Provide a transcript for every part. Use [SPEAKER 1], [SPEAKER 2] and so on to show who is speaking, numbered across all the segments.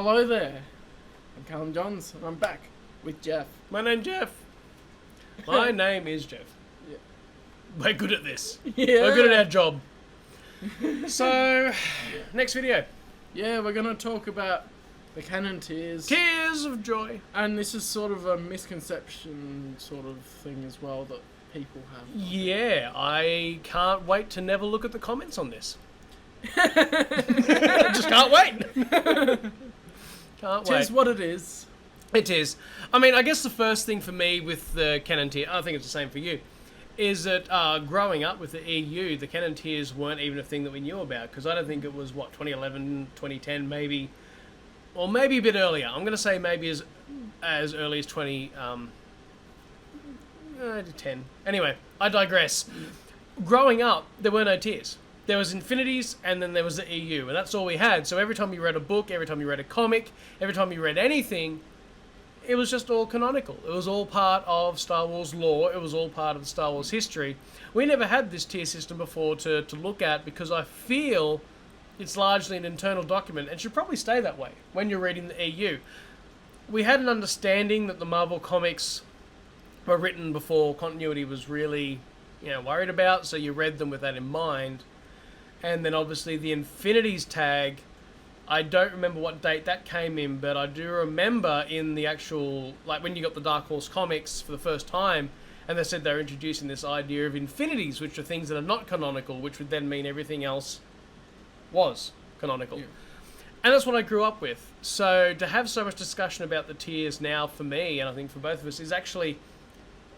[SPEAKER 1] Hello there. I'm Callum Johns, and I'm back with Jeff.
[SPEAKER 2] My name's Jeff. My name is Jeff.
[SPEAKER 1] Yeah.
[SPEAKER 2] We're good at this.
[SPEAKER 1] Yeah.
[SPEAKER 2] We're good at our job. So, next video.
[SPEAKER 1] Yeah, we're going to talk about the Canon tears.
[SPEAKER 2] Tears of joy.
[SPEAKER 1] And this is sort of a misconception sort of thing as well that people have.
[SPEAKER 2] Yeah, I can't wait to never look at the comments on this. Just can't wait. Can't wait.
[SPEAKER 1] It is what it is.
[SPEAKER 2] It is. I mean, I guess the first thing for me with the Canon tier, I think it's the same for you, is that growing up with the EU, the Canon tiers weren't even a thing that we knew about, because I don't think it was, 2011, 2010 maybe, or maybe a bit earlier. I'm going to say maybe as early as 2010. Anyway, I digress. Growing up, there were no tiers. There was Infinities, and then there was the EU, and that's all we had. So every time you read a book, every time you read a comic, every time you read anything, it was just all canonical. It was all part of Star Wars lore. It was all part of the Star Wars history. We never had this tier system before to look at, because I feel it's largely an internal document and should probably stay that way when you're reading the EU. We had an understanding that the Marvel comics were written before continuity was really, worried about, so you read them with that in mind. And then obviously the Infinities tag, I don't remember what date that came in, but I do remember in the actual, like when you got the Dark Horse comics for the first time, and they said they're introducing this idea of Infinities, which are things that are not canonical, which would then mean everything else was canonical. Yeah. And that's what I grew up with. So to have so much discussion about the tiers now for me, and I think for both of us, is actually,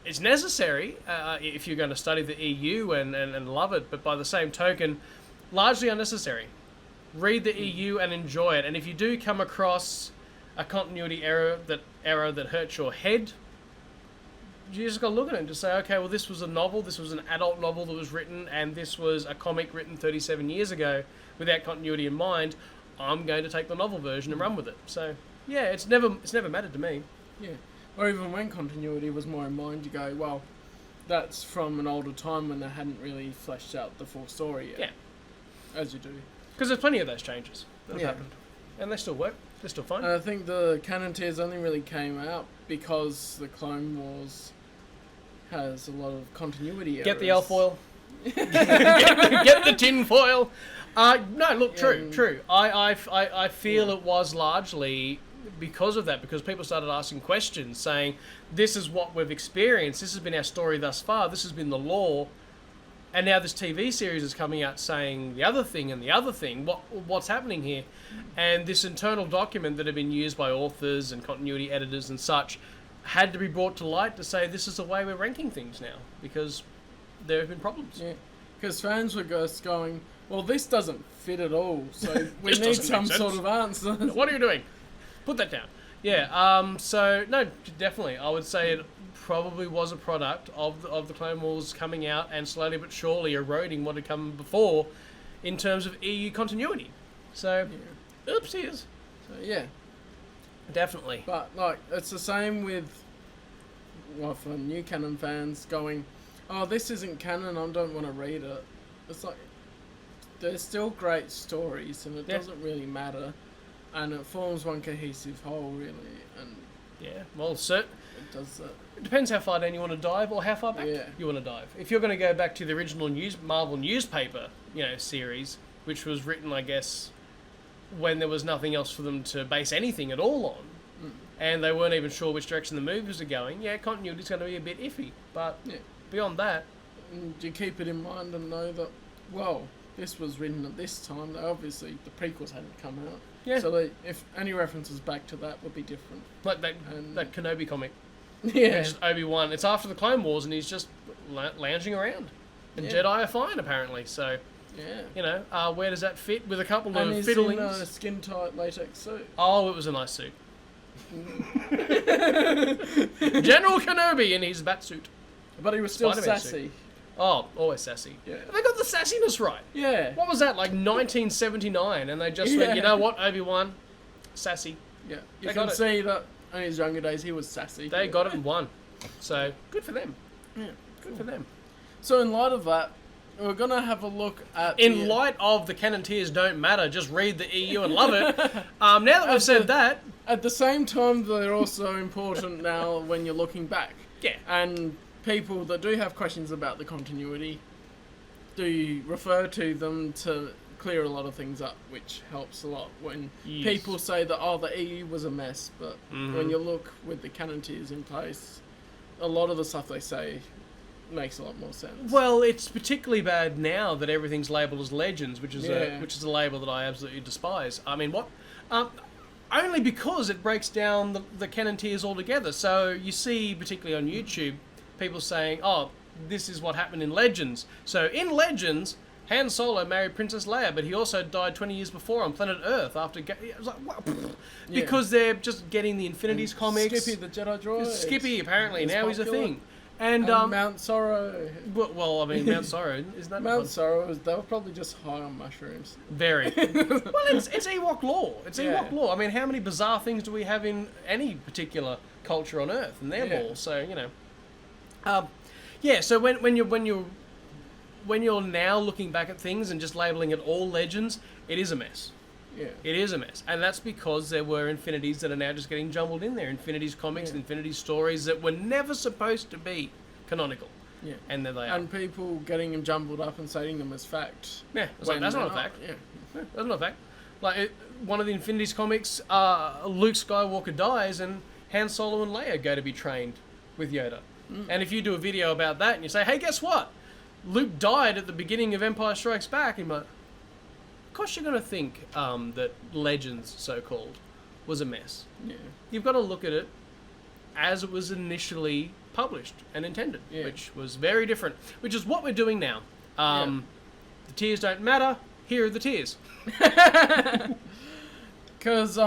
[SPEAKER 2] it's necessary if you're going to study the EU and love it, but by the same token, largely unnecessary. Read the EU and enjoy it. And if you do come across a continuity error that hurts your head, you just got to look at it and just say, okay, well, this was a novel, this was an adult novel that was written, and this was a comic written 37 years ago without continuity in mind. I'm going to take the novel version and run with it. So, yeah, it's never mattered to me.
[SPEAKER 1] Yeah. Or even when continuity was more in mind, you go, well, that's from an older time when they hadn't really fleshed out the full story yet.
[SPEAKER 2] Yeah.
[SPEAKER 1] As you do.
[SPEAKER 2] Because there's plenty of those changes that have happened. And they still work. They're still fine.
[SPEAKER 1] I think the Canon tiers only really came out because the Clone Wars has a lot of continuity errors.
[SPEAKER 2] Get the alfoil. get the tin foil. No, look, true. I feel it was largely because of that, because people started asking questions saying, this is what we've experienced, this has been our story thus far, this has been the lore. And now this TV series is coming out saying the other thing and the other thing. What's happening here? And this internal document that had been used by authors and continuity editors and such had to be brought to light to say this is the way we're ranking things now, because there have been problems.
[SPEAKER 1] Yeah, because fans were just going, well, this doesn't fit at all, so we need some sort of answer.
[SPEAKER 2] What are you doing? Put that down. Yeah, so, no, definitely. I would say it probably was a product of the Clone Wars coming out and slowly but surely eroding what had come before in terms of EU continuity. So, oopsies.
[SPEAKER 1] So, yeah.
[SPEAKER 2] Definitely.
[SPEAKER 1] But, like, it's the same with, well, for new Canon fans going, oh, this isn't canon, I don't want to read it. It's like, there's still great stories, and it doesn't really matter. And it forms one cohesive whole, really. And
[SPEAKER 2] yeah, well, it
[SPEAKER 1] does that.
[SPEAKER 2] It depends how far down you want to dive or how far back you want to dive. If you're going to go back to the original Marvel newspaper, series, which was written, I guess, when there was nothing else for them to base anything at all on, and they weren't even sure which direction the movies are going, continuity's going to be a bit iffy. But beyond that,
[SPEAKER 1] and you keep it in mind and know that, well, this was written at this time. Obviously, the prequels hadn't come out. Yeah. So if any references back to that would be different.
[SPEAKER 2] Like that Kenobi comic.
[SPEAKER 1] Yeah.
[SPEAKER 2] It's just Obi-Wan. It's after the Clone Wars, and he's just lounging around. And Jedi are fine, apparently. So, where does that fit? With a couple of
[SPEAKER 1] fiddlings. And he's in a skin-tight latex suit.
[SPEAKER 2] Oh, it was a nice suit. General Kenobi in his bat suit.
[SPEAKER 1] But he was still
[SPEAKER 2] Spider-Man
[SPEAKER 1] sassy.
[SPEAKER 2] Suit. Oh, always sassy.
[SPEAKER 1] Yeah.
[SPEAKER 2] They got the sassiness right.
[SPEAKER 1] Yeah.
[SPEAKER 2] What was that, like 1979? And they just went, you know what, Obi-Wan? Sassy.
[SPEAKER 1] Yeah. You can see that in his younger days he was sassy.
[SPEAKER 2] They got it and won. So, good for them.
[SPEAKER 1] Yeah.
[SPEAKER 2] Good for them.
[SPEAKER 1] So in light of that, we're gonna have a look at
[SPEAKER 2] In light of the Canon tiers don't matter, just read the EU and love it. Now that we've said that,
[SPEAKER 1] At the same time, they're also important now when you're looking back.
[SPEAKER 2] yeah,
[SPEAKER 1] And people that do have questions about the continuity do refer to them to clear a lot of things up, which helps a lot when
[SPEAKER 2] Yes.
[SPEAKER 1] people say that, oh, the EU was a mess, but
[SPEAKER 2] Mhm.
[SPEAKER 1] when you look with the Canon tiers in place, a lot of the stuff they say makes a lot more sense.
[SPEAKER 2] well, it's particularly bad now that everything's labelled as Legends, which is
[SPEAKER 1] Yeah.
[SPEAKER 2] which is a label that I absolutely despise. I mean, what? Only because it breaks down the Canon tiers altogether. So you see, particularly on YouTube, people saying, "Oh, this is what happened in Legends." So in Legends, Han Solo married Princess Leia, but he also died 20 years before on planet Earth after. It was like, what?
[SPEAKER 1] Yeah.
[SPEAKER 2] Because they're just getting the Infinities comics.
[SPEAKER 1] Skippy the Jedi droid.
[SPEAKER 2] Skippy, apparently,
[SPEAKER 1] is
[SPEAKER 2] now he's a
[SPEAKER 1] popular.
[SPEAKER 2] thing. And
[SPEAKER 1] Mount Sorrow.
[SPEAKER 2] well, I mean, Mount Sorrow isn't that
[SPEAKER 1] Mount Sorrow, they were probably just high on mushrooms.
[SPEAKER 2] very well? It's Ewok lore. It's
[SPEAKER 1] Yeah.
[SPEAKER 2] Ewok lore. I mean, how many bizarre things do we have in any particular culture on Earth? And they're
[SPEAKER 1] Yeah.
[SPEAKER 2] more. So you know, yeah. So when you're now looking back at things and just labeling it all Legends, it is a mess.
[SPEAKER 1] Yeah.
[SPEAKER 2] It is a mess, and that's because there were Infinities that are now just getting jumbled in there. Infinities comics,
[SPEAKER 1] Yeah.
[SPEAKER 2] Infinities stories that were never supposed to be canonical,
[SPEAKER 1] Yeah.
[SPEAKER 2] and there they are.
[SPEAKER 1] And people getting them jumbled up and citing them as fact.
[SPEAKER 2] Yeah, it's like,
[SPEAKER 1] when
[SPEAKER 2] that's
[SPEAKER 1] they're
[SPEAKER 2] not a fact.
[SPEAKER 1] Yeah.
[SPEAKER 2] Yeah, that's not a fact. Like one of the Infinities comics, Luke Skywalker dies, and Han Solo and Leia go to be trained with Yoda. And if you do a video about that and you say, "Hey, guess what? Luke died at the beginning of Empire Strikes Back," and of course you're going to think that Legends, so-called, was a mess.
[SPEAKER 1] Yeah.
[SPEAKER 2] You've got to look at it as it was initially published and intended,
[SPEAKER 1] Yeah.
[SPEAKER 2] which was very different, which is what we're doing now.
[SPEAKER 1] Yeah.
[SPEAKER 2] The tiers don't matter. Here are the tiers.
[SPEAKER 1] Because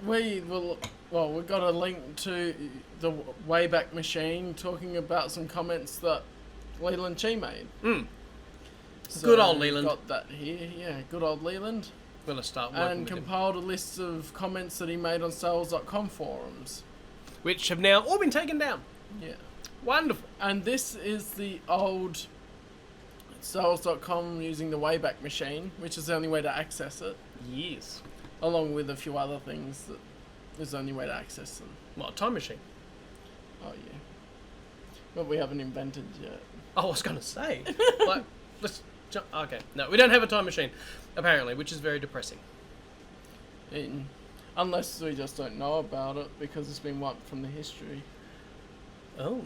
[SPEAKER 1] we've got a link to the Wayback Machine talking about some comments that Leland Chee made.
[SPEAKER 2] Good old Leland.
[SPEAKER 1] Got that here, yeah, good old Leland.
[SPEAKER 2] We're going to start working
[SPEAKER 1] And
[SPEAKER 2] with him.
[SPEAKER 1] compiled a list of comments that he made on Sales.com forums.
[SPEAKER 2] Which have now all been taken down.
[SPEAKER 1] Yeah.
[SPEAKER 2] Wonderful.
[SPEAKER 1] And this is the old Sales.com using the Wayback Machine, which is the only way to access it,
[SPEAKER 2] Yes.
[SPEAKER 1] along with a few other things that is the only way to access them.
[SPEAKER 2] What, a time machine?
[SPEAKER 1] Oh, yeah. But we haven't invented yet.
[SPEAKER 2] Oh, I was going to say. Like, let's jump. Okay. No, we don't have a time machine, apparently, which is very depressing.
[SPEAKER 1] Unless we just don't know about it because it's been wiped from the history.
[SPEAKER 2] Oh.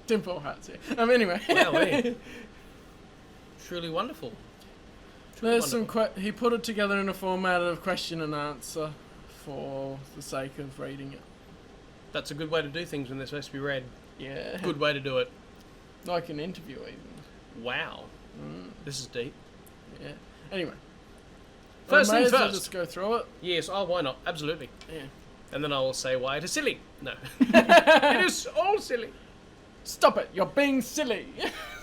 [SPEAKER 1] Tinfoil hats, yeah. Anyway.
[SPEAKER 2] Wow, truly wonderful. Truly
[SPEAKER 1] There's
[SPEAKER 2] wonderful.
[SPEAKER 1] he put it together in a format of question and answer for the sake of reading it.
[SPEAKER 2] That's a good way to do things when they're supposed to be read.
[SPEAKER 1] Yeah.
[SPEAKER 2] Good way to do it.
[SPEAKER 1] Like an interview even.
[SPEAKER 2] Wow. This is deep.
[SPEAKER 1] Yeah. Anyway.
[SPEAKER 2] First
[SPEAKER 1] I may
[SPEAKER 2] things
[SPEAKER 1] as well
[SPEAKER 2] first.
[SPEAKER 1] just go through it.
[SPEAKER 2] Yes, oh, why not? Absolutely.
[SPEAKER 1] Yeah.
[SPEAKER 2] And then I will say why it is silly. No. It is all silly.
[SPEAKER 1] Stop it! You're being silly!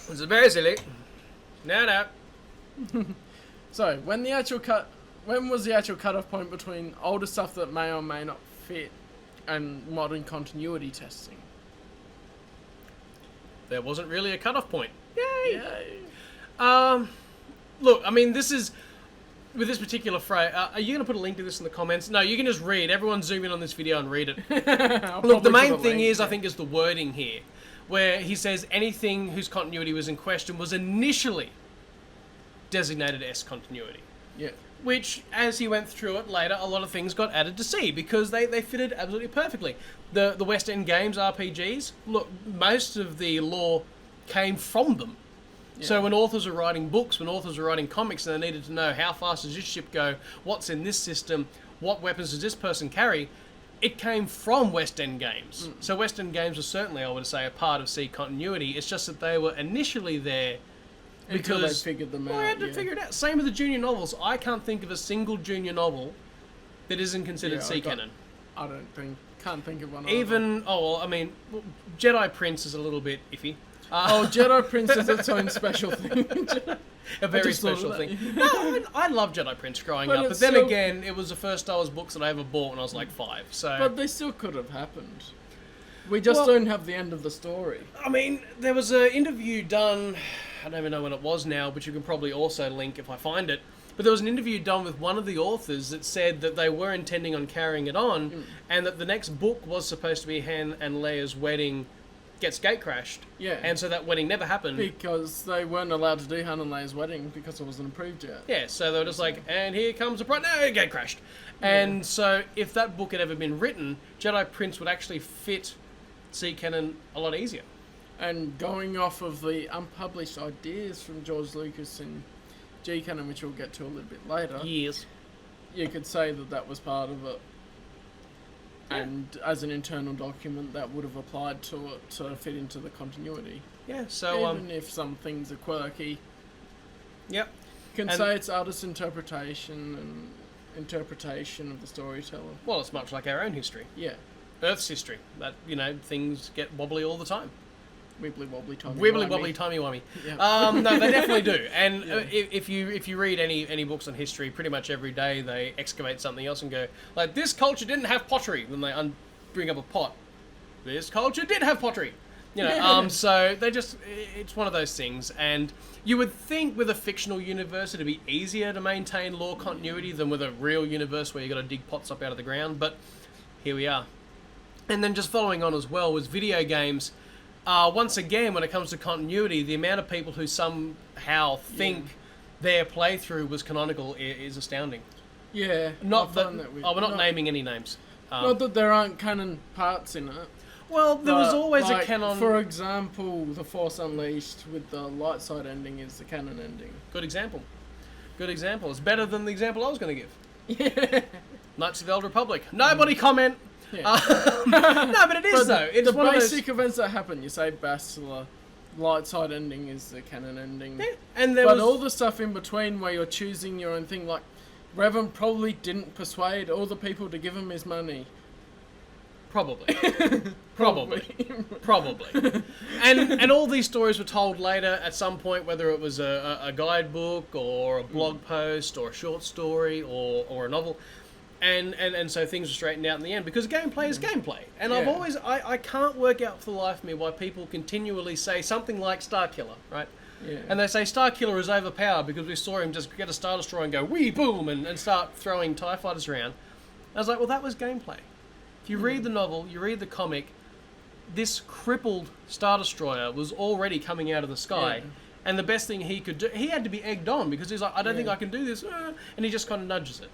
[SPEAKER 2] It's very silly. No.
[SPEAKER 1] So, when was the actual cutoff point between older stuff that may or may not fit and modern continuity testing?
[SPEAKER 2] There wasn't really a cutoff point. Yay!
[SPEAKER 1] Yay!
[SPEAKER 2] Look, I mean, this is... With this particular phrase, are you going to put a link to this in the comments? No, you can just read. Everyone zoom in on this video and read it. Look, the main thing is, I think, is the wording here. Where he says anything whose continuity was in question was initially designated S continuity.
[SPEAKER 1] Yeah.
[SPEAKER 2] Which, as he went through it later, a lot of things got added to C because they fitted absolutely perfectly. The West End Games RPGs, look, most of the lore came from them.
[SPEAKER 1] Yeah.
[SPEAKER 2] So when authors are writing books, when authors are writing comics, and they needed to know how fast does this ship go, what's in this system, what weapons does this person carry, it came from West End Games. So West End Games was certainly, I would say, a part of C continuity. It's just that they were initially there
[SPEAKER 1] Until they
[SPEAKER 2] because
[SPEAKER 1] figured them
[SPEAKER 2] well,
[SPEAKER 1] out.
[SPEAKER 2] I had to
[SPEAKER 1] yeah.
[SPEAKER 2] figure it out. Same with the junior novels. I can't think of a single junior novel that isn't considered
[SPEAKER 1] Yeah,
[SPEAKER 2] C canon.
[SPEAKER 1] I can't think of one.
[SPEAKER 2] Even, oh, well, I mean, Jedi Prince is a little bit iffy.
[SPEAKER 1] Oh, Jedi Prince is its own special thing.
[SPEAKER 2] A very
[SPEAKER 1] just thought of
[SPEAKER 2] special
[SPEAKER 1] that.
[SPEAKER 2] thing. No, I love Jedi Prince growing
[SPEAKER 1] But
[SPEAKER 2] up, but
[SPEAKER 1] it's
[SPEAKER 2] then
[SPEAKER 1] still-
[SPEAKER 2] again, it was the first Star Wars books that I ever bought when I was like 5. So,
[SPEAKER 1] But they still could have happened. We just
[SPEAKER 2] Well-
[SPEAKER 1] don't have the end of the story.
[SPEAKER 2] I mean, there was an interview done I don't even know when it was now, but you can probably also link if I find it. But there was an interview done with one of the authors that said that they were intending on carrying it on, and that the next book was supposed to be Han and Leia's wedding gets gatecrashed.
[SPEAKER 1] Yeah.
[SPEAKER 2] And so that wedding never happened.
[SPEAKER 1] Because they weren't allowed to do Han and Leia's wedding because it wasn't approved yet.
[SPEAKER 2] Yeah, so they were just like, and here comes a bride. No, it gatecrashed. And so if that book had ever been written, Jedi Prince would actually fit C Canon a lot easier.
[SPEAKER 1] And going off of the unpublished ideas from George Lucas and G Canon, which we'll get to a little bit later,
[SPEAKER 2] Years.
[SPEAKER 1] you could say that that was part of it. And as an internal document, that would have applied to it to fit into the continuity.
[SPEAKER 2] Yeah, so...
[SPEAKER 1] Even if some things are quirky.
[SPEAKER 2] Yep.
[SPEAKER 1] You can say it's artist interpretation and interpretation of the storyteller.
[SPEAKER 2] Well, it's much like our own history.
[SPEAKER 1] Yeah.
[SPEAKER 2] Earth's history. That, things get wobbly all the time.
[SPEAKER 1] Wibbly wobbly timey
[SPEAKER 2] Wibbly wobbly timey wimey.
[SPEAKER 1] Yeah.
[SPEAKER 2] No, they definitely do. And if you read any books on history, pretty much every day they excavate something else and go like, this culture didn't have pottery. Then they bring up a pot. This culture did have pottery. So they just, it's one of those things. And you would think with a fictional universe it'd be easier to maintain lore continuity than with a real universe where you got to dig pots up out of the ground. But here we are. And then just following on as well was video games. Once again, when it comes to continuity, the amount of people who somehow think their playthrough was canonical is astounding.
[SPEAKER 1] Yeah.
[SPEAKER 2] Not that we're not naming any names.
[SPEAKER 1] Not that there aren't canon parts in it.
[SPEAKER 2] Well, there was always a canon.
[SPEAKER 1] For example, The Force Unleashed with the light side ending is the canon ending.
[SPEAKER 2] Good example. Good example. It's better than the example I was going to give.
[SPEAKER 1] Yeah.
[SPEAKER 2] Knights of the Old Republic. Nobody comment.
[SPEAKER 1] Yeah.
[SPEAKER 2] No, but it is though. It's
[SPEAKER 1] the
[SPEAKER 2] one of
[SPEAKER 1] basic
[SPEAKER 2] those...
[SPEAKER 1] events that happen. You say Bastila, light side ending is the canon ending.
[SPEAKER 2] Yeah. And
[SPEAKER 1] but all the stuff in between where you're choosing your own thing, like Revan probably didn't persuade all the people to give him his money.
[SPEAKER 2] Probably. Probably. And all these stories were told later at some point, whether it was a guidebook or a blog post or a short story or a novel. And so things were straightened out in the end because gameplay is gameplay. And I've always, I can't work out for the life of me why people continually say something like Starkiller, right?
[SPEAKER 1] Yeah.
[SPEAKER 2] And they say Starkiller is overpowered because we saw him just get a Star Destroyer and go, wee, boom, and start throwing TIE fighters around. And I was like, well, that was gameplay. If you read the novel, you read the comic, this crippled Star Destroyer was already coming out of the sky. Yeah. And the best thing he could do, he had to be egged on because he's like, I don't think I can do this. And he just kind of nudges it.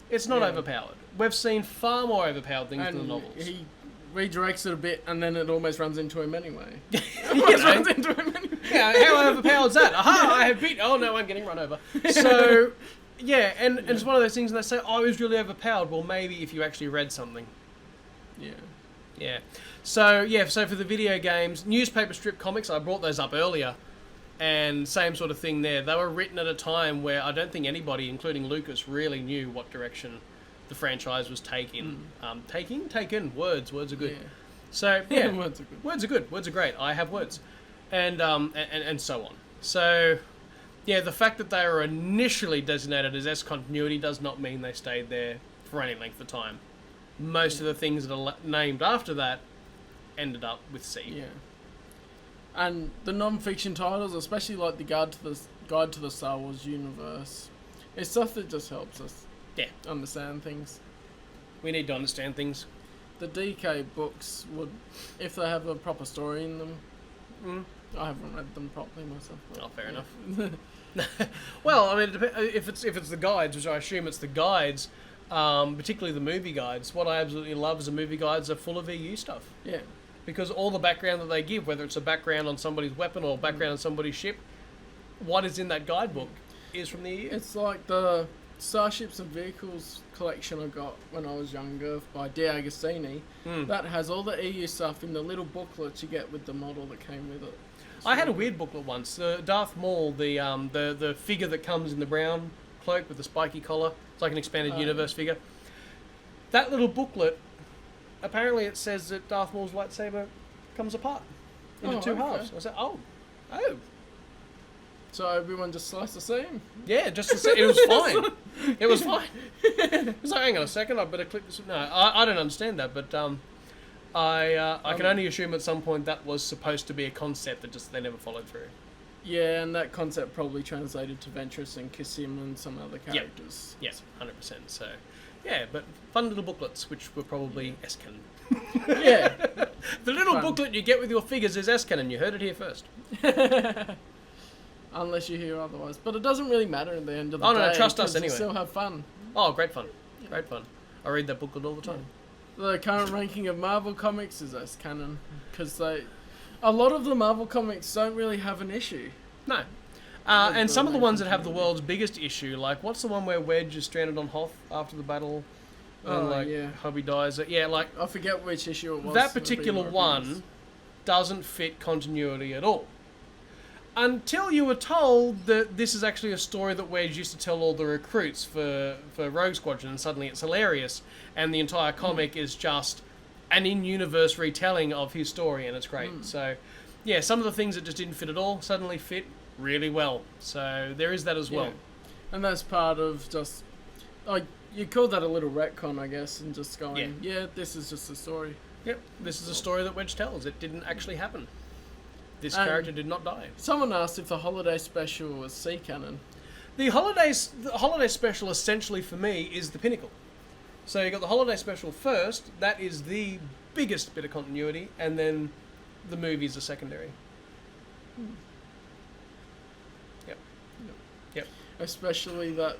[SPEAKER 2] It's not overpowered. We've seen far more overpowered things in the novels. He
[SPEAKER 1] redirects it a bit and then it almost runs into him anyway.
[SPEAKER 2] Runs into him anyway. Yeah, how overpowered is that? Aha, I have beat... Oh no, I'm getting run over. So, and it's one of those things and they say, oh, he was really overpowered. Well, maybe if you actually read something. Yeah. So for the video games, newspaper strip comics, I brought those up earlier. And same sort of thing there. They were written at a time where I don't think anybody, including Lucas, really knew what direction the franchise was taking. Taken? Words are good. Yeah. So,
[SPEAKER 1] words are good.
[SPEAKER 2] Words are good. Words are great. I have words. And so on. So, the fact that they were initially designated as S continuity does not mean they stayed there for any length of time. Most of the things that are named after that ended up with C.
[SPEAKER 1] Yeah. And the non-fiction titles, especially like the Guide to the Star Wars universe, it's stuff that just helps us understand things.
[SPEAKER 2] We need to understand things.
[SPEAKER 1] The DK books would, if they have a proper story in them, I haven't read them properly myself.
[SPEAKER 2] Oh, fair enough. Well, I mean, if it's the guides, which I assume it's the guides, particularly the movie guides, what I absolutely love is the movie guides are full of EU stuff. Yeah. Because all the background that they give, whether it's a background on somebody's weapon or background on somebody's ship, what is in that guidebook is from the EU.
[SPEAKER 1] It's like the Starships and Vehicles collection I got when I was younger by D. Agostini. That has all the EU stuff in the little booklets you get with the model that came with it.
[SPEAKER 2] I had a weird booklet once. Darth Maul, the figure that comes in the brown cloak with the spiky collar. It's like an expanded universe figure. That little booklet, apparently it says that Darth Maul's lightsaber comes apart into two halves. I said, oh.
[SPEAKER 1] So everyone just sliced the seam?
[SPEAKER 2] Yeah, just it was fine. It was fine. It was like, hang on a second, I better click this. No, I don't understand that, but I can only assume at some point that was supposed to be a concept that just they never followed through.
[SPEAKER 1] Yeah, and that concept probably translated to Ventress and Kissim and some other characters.
[SPEAKER 2] Yes, 100%. So, yeah, but fun little booklets, which were probably S-Canon.
[SPEAKER 1] Yeah.
[SPEAKER 2] The little
[SPEAKER 1] Fun.
[SPEAKER 2] booklet you get with your figures is S-Canon. You heard it here first.
[SPEAKER 1] Unless you hear otherwise. But it doesn't really matter at the end of the
[SPEAKER 2] Oh,
[SPEAKER 1] day.
[SPEAKER 2] no, trust us
[SPEAKER 1] 'cause you
[SPEAKER 2] anyway.
[SPEAKER 1] still have fun.
[SPEAKER 2] Oh, great fun. Great fun. I read that booklet all the time.
[SPEAKER 1] The current ranking of Marvel comics is as canon. Because a lot of the Marvel comics don't really have an issue.
[SPEAKER 2] No. And some of the ones that have the world's biggest issue, like, what's the one where Wedge is stranded on Hoth after the battle? And,
[SPEAKER 1] yeah.
[SPEAKER 2] Hubby dies. Yeah, like,
[SPEAKER 1] I forget which issue it was.
[SPEAKER 2] that particular one doesn't fit continuity at all. Until you were told that this is actually a story that Wedge used to tell all the recruits for Rogue Squadron, and suddenly it's hilarious, and the entire comic is just an in-universe retelling of his story, and it's great. So, yeah, some of the things that just didn't fit at all suddenly fit really well. So there is that as well.
[SPEAKER 1] And that's part of just... you call that a little retcon, I guess, and just going, yeah, this is just a story.
[SPEAKER 2] Yep, this is a story that Wedge tells. It didn't actually happen. This character did not die.
[SPEAKER 1] Someone asked if the holiday special was C canon.
[SPEAKER 2] The holiday special essentially for me is the pinnacle. So you got the holiday special first. That is the biggest bit of continuity, and then the movies are secondary. Yep.
[SPEAKER 1] Especially that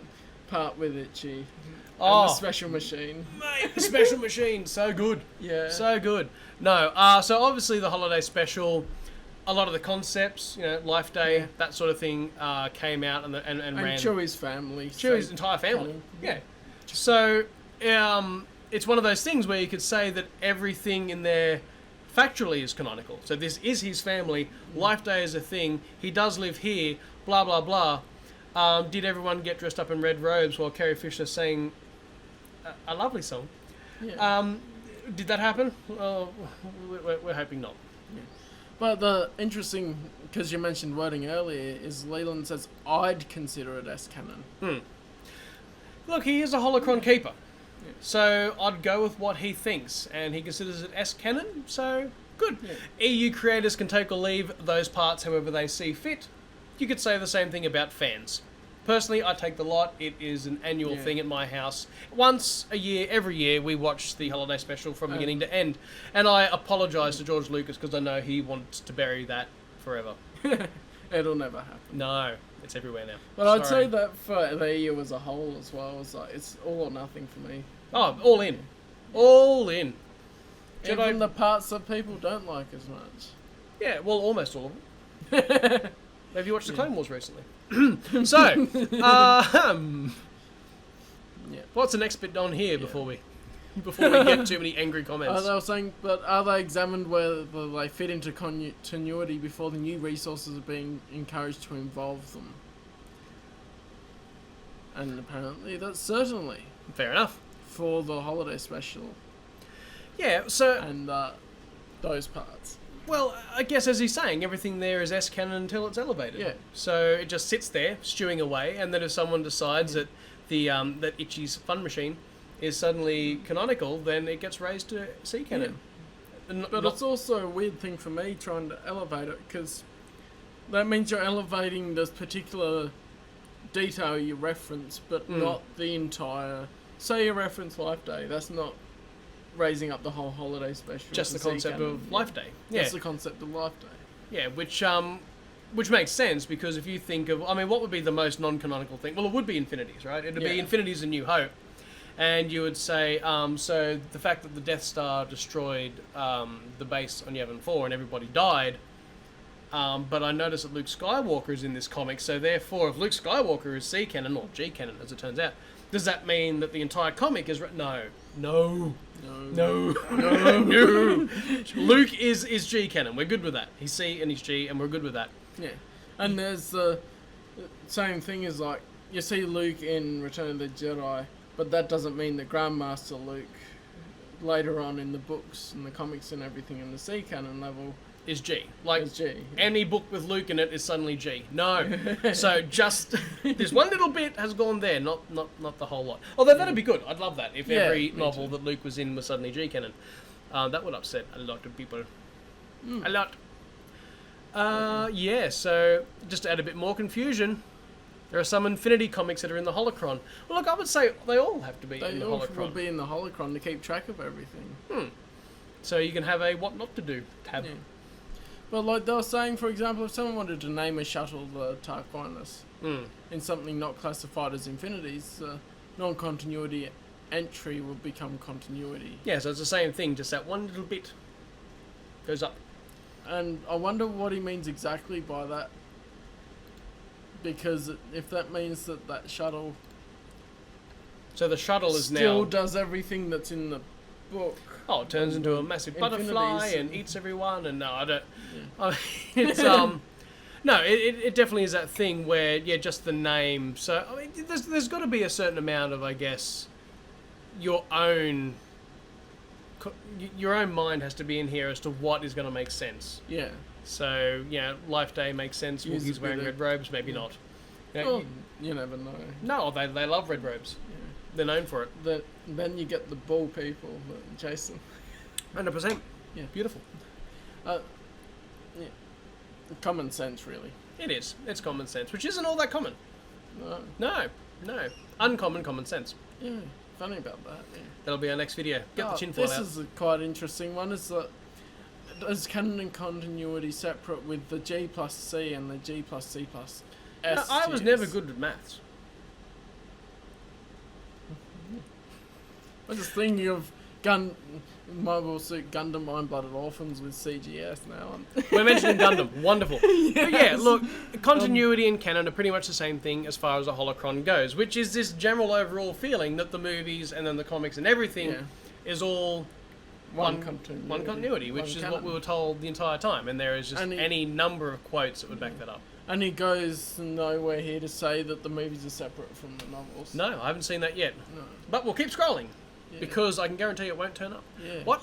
[SPEAKER 1] part with Itchy.
[SPEAKER 2] Oh,
[SPEAKER 1] And the special machine.
[SPEAKER 2] mate, the special machine, so good.
[SPEAKER 1] Yeah.
[SPEAKER 2] So good. No, so obviously the holiday special, a lot of the concepts, Life Day, that sort of thing, came out and ran.
[SPEAKER 1] Chewie's family.
[SPEAKER 2] Chewie's entire family.
[SPEAKER 1] canon.
[SPEAKER 2] Yeah. So, it's one of those things where you could say that everything in there factually is canonical. So this is his family. Life Day is a thing. He does live here. Blah blah blah. Did everyone get dressed up in red robes while Carrie Fisher sang a lovely song?
[SPEAKER 1] Yeah.
[SPEAKER 2] Did that happen? We're hoping not.
[SPEAKER 1] But the interesting, because you mentioned wording earlier, is Leland says, I'd consider it as canon.
[SPEAKER 2] Look, he is a holocron keeper. So I'd go with what he thinks, and he considers it S-canon, so good.
[SPEAKER 1] Yeah.
[SPEAKER 2] EU creators can take or leave those parts however they see fit. You could say the same thing about fans. Personally, I take the lot. It is an annual thing at my house. Once a year, every year, we watch the holiday special from beginning to end. And I apologise to George Lucas because I know he wants to bury that forever.
[SPEAKER 1] It'll never happen.
[SPEAKER 2] No, it's everywhere now.
[SPEAKER 1] But I'd say that for the EU as a whole as well, it's all or nothing for me.
[SPEAKER 2] Oh, all in. All in.
[SPEAKER 1] Even the parts that people don't like as much.
[SPEAKER 2] Yeah, well, almost all of them. Have you watched the Clone Wars recently? So, what's the next bit on here before we get too many angry comments?
[SPEAKER 1] They were saying, but are they examined whether they fit into continuity before the new resources are being encouraged to involve them? And apparently that's certainly
[SPEAKER 2] Fair enough.
[SPEAKER 1] for the holiday special
[SPEAKER 2] Yeah, so...
[SPEAKER 1] and those parts.
[SPEAKER 2] Well, I guess as he's saying, everything there is S-canon until it's elevated.
[SPEAKER 1] Yeah.
[SPEAKER 2] So it just sits there, stewing away, and then if someone decides that that Itchy's fun machine is suddenly canonical, then it gets raised to C-canon.
[SPEAKER 1] Yeah. But it's also a weird thing for me trying to elevate it, because that means you're elevating this particular detail you reference, but not the entire... Say you reference Life Day, that's not raising up the whole holiday special.
[SPEAKER 2] Just the concept of Life Day. Yeah.
[SPEAKER 1] That's the concept of Life Day.
[SPEAKER 2] Yeah, which makes sense, because if you think of... I mean, what would be the most non-canonical thing? Well, it would be Infinities, right? It would be Infinities and New Hope. And you would say, so the fact that the Death Star destroyed the base on Yavin 4 and everybody died, but I noticed that Luke Skywalker is in this comic, so therefore if Luke Skywalker is C-canon, or G-canon as it turns out, does that mean that the entire comic is... No. Luke is G-canon. We're good with that. He's C and he's G, and we're good with that.
[SPEAKER 1] Yeah. And there's the same thing as, like, you see Luke in Return of the Jedi, but that doesn't mean that Grandmaster Luke later on in the books and the comics and everything in the C-canon level
[SPEAKER 2] is G. Like,
[SPEAKER 1] is G. Yeah.
[SPEAKER 2] Any book with Luke in it is suddenly G. No. So just this one little bit has gone there, not the whole lot. Although that'd be good. I'd love that if every novel that Luke was in was suddenly G canon. That would upset a lot of people. A lot. Yeah, so just to add a bit more confusion, there are some Infinity comics that are in the Holocron. Well, look, I would say they all have to be in the
[SPEAKER 1] They all
[SPEAKER 2] Holocron.
[SPEAKER 1] will be in the Holocron to keep track of everything.
[SPEAKER 2] So you can have a what not to do tab.
[SPEAKER 1] Yeah. But like they were saying, for example, if someone wanted to name a shuttle the Tarquinus in something not classified as infinities, non-continuity entry will become continuity.
[SPEAKER 2] Yeah, so it's the same thing, just that one little bit goes up.
[SPEAKER 1] And I wonder what he means exactly by that. Because if that means that that shuttle
[SPEAKER 2] So the shuttle is
[SPEAKER 1] still
[SPEAKER 2] now...
[SPEAKER 1] does everything that's in the book.
[SPEAKER 2] Oh, it turns into a massive butterfly
[SPEAKER 1] Infinities
[SPEAKER 2] and eats everyone, and no, I don't...
[SPEAKER 1] Yeah.
[SPEAKER 2] I mean, it's, no, it definitely is that thing where, yeah, just the name. So, I mean, there's got to be a certain amount of, I guess, your own mind has to be in here as to what is going to make sense.
[SPEAKER 1] Yeah.
[SPEAKER 2] So, yeah, Life Day makes sense.
[SPEAKER 1] Use
[SPEAKER 2] Wookiees
[SPEAKER 1] a
[SPEAKER 2] wearing
[SPEAKER 1] bit
[SPEAKER 2] red
[SPEAKER 1] of-
[SPEAKER 2] robes, maybe
[SPEAKER 1] yeah.
[SPEAKER 2] not. You know,
[SPEAKER 1] Well, you never know.
[SPEAKER 2] no, they love red robes.
[SPEAKER 1] Yeah.
[SPEAKER 2] They're known for it.
[SPEAKER 1] Then you get the bull people, Jason.
[SPEAKER 2] 100%.
[SPEAKER 1] Yeah.
[SPEAKER 2] Beautiful.
[SPEAKER 1] Yeah. Common sense, really.
[SPEAKER 2] It is. It's common sense, which isn't all that common.
[SPEAKER 1] No.
[SPEAKER 2] No. Uncommon common sense.
[SPEAKER 1] Yeah. Funny about that. Yeah.
[SPEAKER 2] That'll be our next video. Get the chin file
[SPEAKER 1] This
[SPEAKER 2] out.
[SPEAKER 1] is a quite interesting one. Is that is canon and continuity separate with the G plus C and the G plus C plus S?
[SPEAKER 2] No, I was
[SPEAKER 1] tiers?
[SPEAKER 2] never good at maths.
[SPEAKER 1] I'm just thinking of Mobile Suit Gundam Mind-Blooded Orphans with CGS now.
[SPEAKER 2] We're mentioning Gundam. Wonderful. But yeah,
[SPEAKER 1] Yes.
[SPEAKER 2] look, continuity and canon are pretty much the same thing as far as a holocron goes, which is this general overall feeling that the movies and then the comics and everything
[SPEAKER 1] Yeah.
[SPEAKER 2] is all
[SPEAKER 1] One continuity.
[SPEAKER 2] one continuity, which
[SPEAKER 1] One
[SPEAKER 2] is
[SPEAKER 1] canon.
[SPEAKER 2] what we were told the entire time. And there is just
[SPEAKER 1] And
[SPEAKER 2] any number of quotes that would back that up.
[SPEAKER 1] And he goes nowhere here to say that the movies are separate from the novels.
[SPEAKER 2] No, I haven't seen that yet.
[SPEAKER 1] No.
[SPEAKER 2] But we'll keep scrolling,
[SPEAKER 1] Yeah.
[SPEAKER 2] because I can guarantee it won't turn up.
[SPEAKER 1] Yeah.
[SPEAKER 2] What?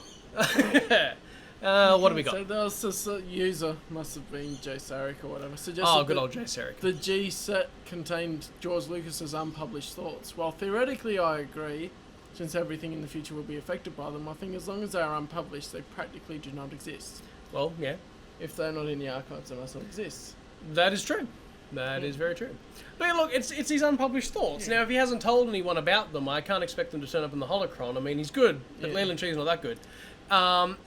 [SPEAKER 2] What do we got?
[SPEAKER 1] So there was this user, must have been Jay Sarek or whatever, suggested
[SPEAKER 2] Oh, good
[SPEAKER 1] that
[SPEAKER 2] old Jay Sarek.
[SPEAKER 1] the G set contained George Lucas's unpublished thoughts. While theoretically I agree, since everything in the future will be affected by them, I think as long as they are unpublished, they practically do not exist.
[SPEAKER 2] Well, yeah,
[SPEAKER 1] If they're not in the archives, they must not exist.
[SPEAKER 2] that is true. That is very true. But look, it's these unpublished thoughts. Now, if he hasn't told anyone about them, I can't expect them to turn up in the holocron. I mean, he's good, but
[SPEAKER 1] Yeah.
[SPEAKER 2] Leland Chee's not that good.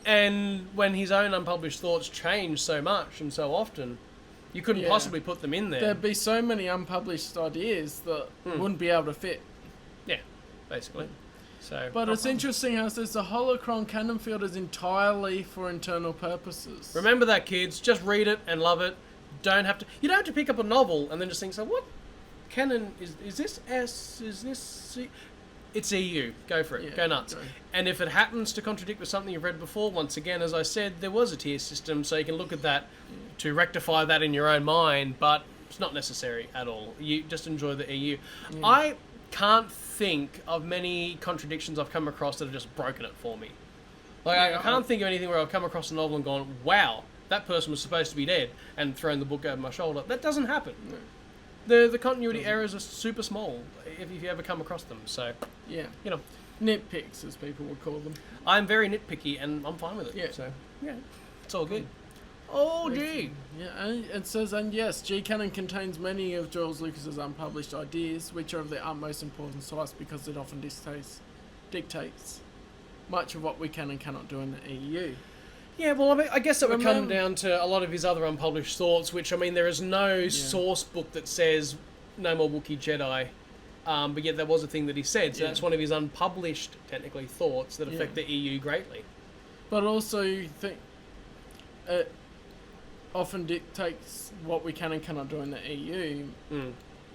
[SPEAKER 2] And when his own unpublished thoughts change so much and so often, you couldn't
[SPEAKER 1] Yeah.
[SPEAKER 2] possibly put them in there.
[SPEAKER 1] There'd be so many unpublished ideas that wouldn't be able to fit.
[SPEAKER 2] Yeah, basically. So,
[SPEAKER 1] But it's interesting how it says the holocron canon field is entirely for internal purposes.
[SPEAKER 2] remember that, kids. Just read it and love it. You don't have to pick up a novel and then just think, so what? Canon, is this S? Is this C? It's EU. Go for it.
[SPEAKER 1] Yeah,
[SPEAKER 2] go nuts.
[SPEAKER 1] go.
[SPEAKER 2] And if it happens to contradict with something you've read before, once again, as I said, there was a tier system, so you can look at that to rectify that in your own mind, but it's not necessary at all. You just enjoy the EU. I can't think of many contradictions I've come across that have just broken it for me. Like,
[SPEAKER 1] Yeah,
[SPEAKER 2] I can't think of anything where I've come across a novel and gone, wow, that person was supposed to be dead, and thrown the book over my shoulder. That doesn't happen.
[SPEAKER 1] No.
[SPEAKER 2] The continuity errors are super small if you ever come across them. So,
[SPEAKER 1] Yeah.
[SPEAKER 2] you know,
[SPEAKER 1] Nitpicks, as people would call them.
[SPEAKER 2] I'm very nitpicky and I'm fine with it.
[SPEAKER 1] Yeah.
[SPEAKER 2] So, yeah, it's all good. Oh, gee.
[SPEAKER 1] Yeah, and it says, and yes, G canon contains many of George Lucas's unpublished ideas, which are of the utmost importance to us because it often dictates much of what we can and cannot do in the EU.
[SPEAKER 2] Yeah, well, I mean, I guess that would come
[SPEAKER 1] Remember-
[SPEAKER 2] down to a lot of his other unpublished thoughts, which, I mean, there is no source book that says no more Wookiee Jedi, but yet there was a thing that he said, so
[SPEAKER 1] Yeah.
[SPEAKER 2] that's one of his unpublished, technically, thoughts that affect
[SPEAKER 1] Yeah.
[SPEAKER 2] the EU greatly.
[SPEAKER 1] But also, you think it often dictates what we can and cannot do in the EU.
[SPEAKER 2] Mm.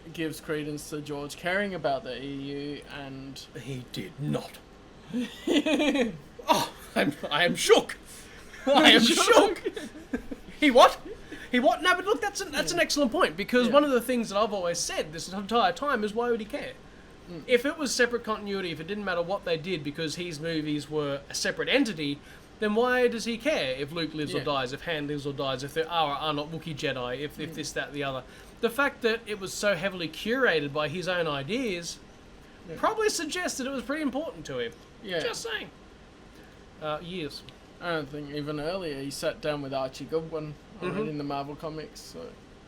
[SPEAKER 1] It gives credence to George caring about the EU, and
[SPEAKER 2] He did not. Oh, I am shook. I am shook. He what? He what? No, but look, that's an excellent point, because one of the things that I've always said this entire time is, why would he care? If it was separate continuity, if it didn't matter what they did because his movies were a separate entity, then why does he care if Luke lives or
[SPEAKER 1] Yeah.
[SPEAKER 2] dies, if Han lives or dies, if there are or are not Wookiee Jedi, if this, that, the other? The fact that it was so heavily curated by his own ideas probably suggests that it was pretty important to him.
[SPEAKER 1] yeah.
[SPEAKER 2] Just saying. Years.
[SPEAKER 1] I don't think even earlier he sat down with Archie Goodwin already in the Marvel comics. So.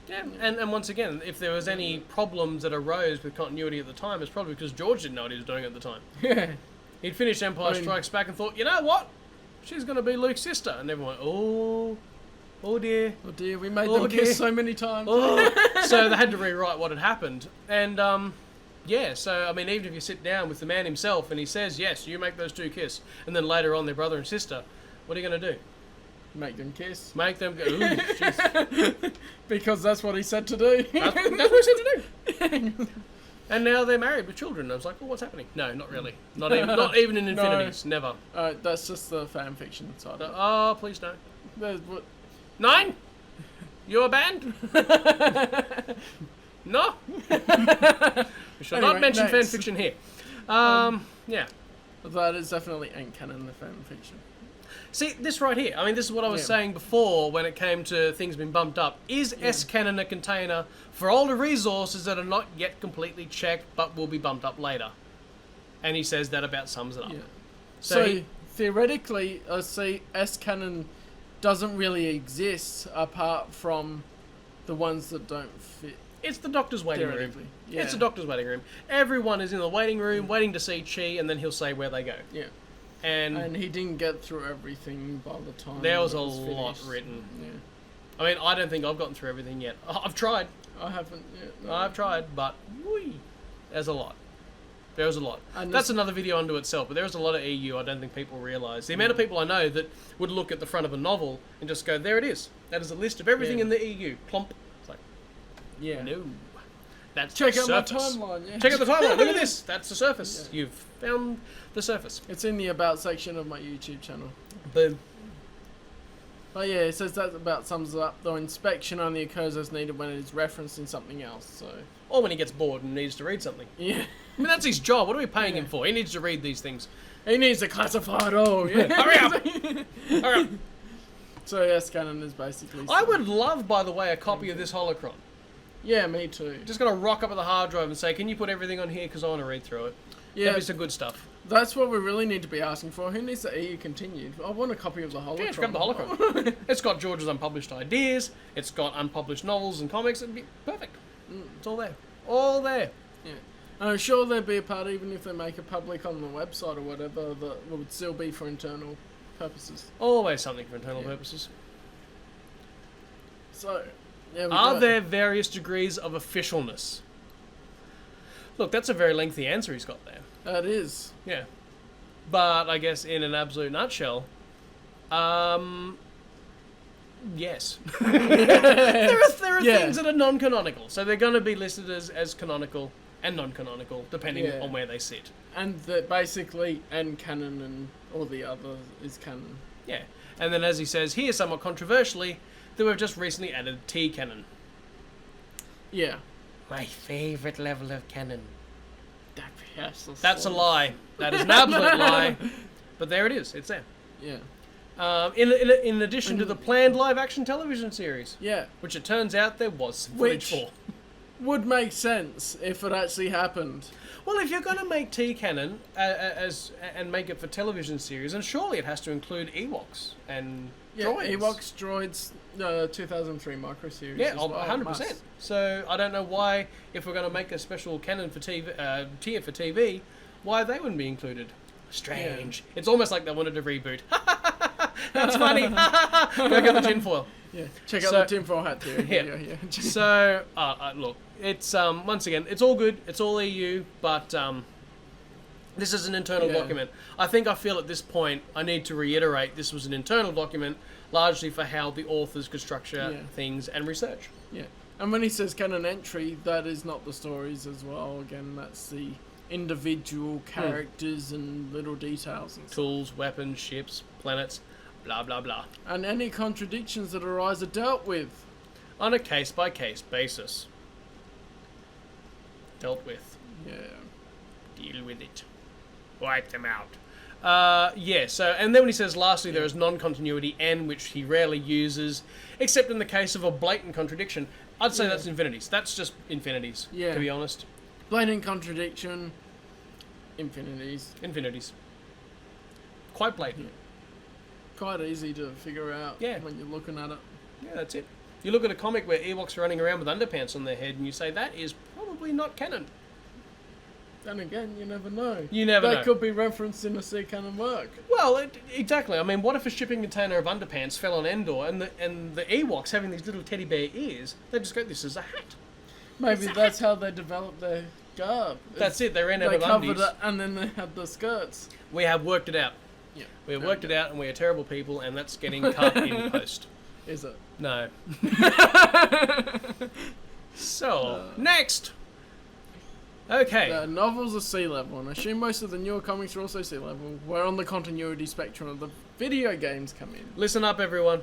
[SPEAKER 2] Yeah, and once again, if there was any problems that arose with continuity at the time, it's probably because George didn't know what he was doing at the time.
[SPEAKER 1] Yeah.
[SPEAKER 2] He'd finished Empire Strikes Back and thought, you know what? She's going to be Luke's sister. And everyone went, oh dear.
[SPEAKER 1] Oh dear, we made them kiss so many times.
[SPEAKER 2] Oh. So they had to rewrite what had happened. And, yeah, so, I mean, even if you sit down with the man himself and he says, yes, you make those two kiss, and then later on they're brother and sister, what are you going to do?
[SPEAKER 1] Make them kiss.
[SPEAKER 2] Make them go, ooh, jeez.
[SPEAKER 1] Because that's what he said to do.
[SPEAKER 2] That's what he said to do. And now they're married with children. And I was like, well, what's happening? No, not really. Not even in Infinities. No. Never.
[SPEAKER 1] That's just the fan fiction side.
[SPEAKER 2] Oh, please no.
[SPEAKER 1] There's what?
[SPEAKER 2] 9? You're a band? No. We shall not mention fan fiction here. Yeah.
[SPEAKER 1] That is definitely ain't canon, the fan fiction.
[SPEAKER 2] See, this right here, I mean, this is what I was saying before when it came to things being bumped up. Is S-Canon a container for older resources that are not yet completely checked but will be bumped up later? And he says that about sums it up.
[SPEAKER 1] Yeah. So theoretically, S-Canon doesn't really exist apart from the ones that don't fit.
[SPEAKER 2] It's the doctor's waiting room.
[SPEAKER 1] Yeah.
[SPEAKER 2] It's the doctor's waiting room. Everyone is in the waiting room waiting to see Chee, and then he'll say where they go.
[SPEAKER 1] Yeah.
[SPEAKER 2] And
[SPEAKER 1] he didn't get through everything by the time
[SPEAKER 2] there was a
[SPEAKER 1] lot
[SPEAKER 2] lot written.
[SPEAKER 1] Yeah.
[SPEAKER 2] I mean, I don't think I've gotten through everything yet. I've tried.
[SPEAKER 1] I haven't yet. No.
[SPEAKER 2] I've tried, but there's a lot. There's a lot.
[SPEAKER 1] And
[SPEAKER 2] that's another video unto itself, but there's a lot of EU I don't think people realise. The amount of people I know that would look at the front of a novel and just go, there it is. That is a list of everything in the EU. Plump. It's like, no. That's
[SPEAKER 1] Check out my
[SPEAKER 2] surface.
[SPEAKER 1] timeline. Yeah.
[SPEAKER 2] Check out the timeline. Look at this. That's the surface. Yeah. You've found the surface.
[SPEAKER 1] It's in the About section of my YouTube channel.
[SPEAKER 2] Boom.
[SPEAKER 1] But yeah, it says that about sums it up. Though inspection only occurs as needed when it is referenced in something else. So.
[SPEAKER 2] Or when he gets bored and needs to read something.
[SPEAKER 1] Yeah.
[SPEAKER 2] I mean, that's his job. What are we paying him for? He needs to read these things.
[SPEAKER 1] He needs to classify it all. Yeah.
[SPEAKER 2] Hurry up! Hurry up!
[SPEAKER 1] So S-Canon is basically...
[SPEAKER 2] I would love, by the way, a copy of this holocron.
[SPEAKER 1] Yeah, me too.
[SPEAKER 2] Just gonna rock up at the hard drive and say, can you put everything on here because I want to read through it.
[SPEAKER 1] Yeah.
[SPEAKER 2] That'd be some good stuff.
[SPEAKER 1] That's what we really need to be asking for. Who needs the EU continued? I want a copy of the holocron.
[SPEAKER 2] Yeah, it's got the holocron. It's got George's unpublished ideas. It's got unpublished novels and comics. It'd be perfect. It's all there. All there.
[SPEAKER 1] Yeah. I'm sure there'd be a part, even if they make it public on the website or whatever, that would still be for internal purposes.
[SPEAKER 2] Always something for internal purposes.
[SPEAKER 1] So,
[SPEAKER 2] are there various degrees of officialness? Look, that's a very lengthy answer he's got there.
[SPEAKER 1] That is.
[SPEAKER 2] Yeah. But I guess in an absolute nutshell, yes. there are things that are non-canonical, so they're going to be listed as canonical and non-canonical, depending on where they sit.
[SPEAKER 1] And that basically, and canon and all the other is canon.
[SPEAKER 2] Yeah. And then as he says here, somewhat controversially, that we've just recently added T-canon.
[SPEAKER 1] Yeah.
[SPEAKER 2] My favourite level of canon.
[SPEAKER 1] That's
[SPEAKER 2] a lie. That is an absolute lie. But there it is. It's there.
[SPEAKER 1] Yeah.
[SPEAKER 2] In addition to the planned live-action television series.
[SPEAKER 1] Yeah.
[SPEAKER 2] Which it turns out there was some footage for.
[SPEAKER 1] Would make sense if it actually happened.
[SPEAKER 2] Well, if you're going to make T-canon and make it for television series, then surely it has to include Ewoks and droids.
[SPEAKER 1] Ewoks, droids, 2003 micro series.
[SPEAKER 2] Yeah,
[SPEAKER 1] as well.
[SPEAKER 2] 100%. So I don't know why, if we're going to make a special canon for TV, tier for TV, why they wouldn't be included. Strange. Yeah. It's almost like they wanted to reboot. That's funny. Go get the tinfoil.
[SPEAKER 1] Yeah, check out the tinfoil hat theory.
[SPEAKER 2] Yeah. So, look, it's once again, it's all good. It's all EU, but this is an internal document. I feel at this point I need to reiterate this was an internal document, largely for how the authors could structure things and research.
[SPEAKER 1] Yeah, and when he says canon entry, that is not the stories as well. Again, that's the individual characters and little details and
[SPEAKER 2] tools, weapons, ships, planets, blah blah blah.
[SPEAKER 1] And any contradictions that arise are dealt with
[SPEAKER 2] on a case-by-case basis. Dealt with.
[SPEAKER 1] Yeah.
[SPEAKER 2] Deal with it. Wipe them out. So, and then when he says, lastly, there is non-continuity N, which he rarely uses, except in the case of a blatant contradiction. I'd say that's Infinities. That's just Infinities, to be honest.
[SPEAKER 1] Blatant contradiction, Infinities.
[SPEAKER 2] Infinities. Quite blatant.
[SPEAKER 1] Yeah. Quite easy to figure out when you're looking at it.
[SPEAKER 2] Yeah, that's it. You look at a comic where Ewoks are running around with underpants on their head, and you say that is probably not canon.
[SPEAKER 1] Then again, you never know.
[SPEAKER 2] You never know.
[SPEAKER 1] That could be referenced in a sea canon work.
[SPEAKER 2] Well, exactly. I mean, what if a shipping container of underpants fell on Endor, and the Ewoks having these little teddy bear ears, they just go, "This is a hat."
[SPEAKER 1] Maybe that's how they developed their garb.
[SPEAKER 2] That's it. They ran out
[SPEAKER 1] They
[SPEAKER 2] of
[SPEAKER 1] covered
[SPEAKER 2] undies.
[SPEAKER 1] it, and then they had the skirts.
[SPEAKER 2] We have worked it out.
[SPEAKER 1] Yeah.
[SPEAKER 2] We have worked it out, and we are terrible people, and that's getting cut in post.
[SPEAKER 1] Is it?
[SPEAKER 2] No. So, next. Okay.
[SPEAKER 1] The novels are sea level, and I assume most of the newer comics are also sea level, where on the continuity spectrum of the video games come in.
[SPEAKER 2] Listen up, everyone.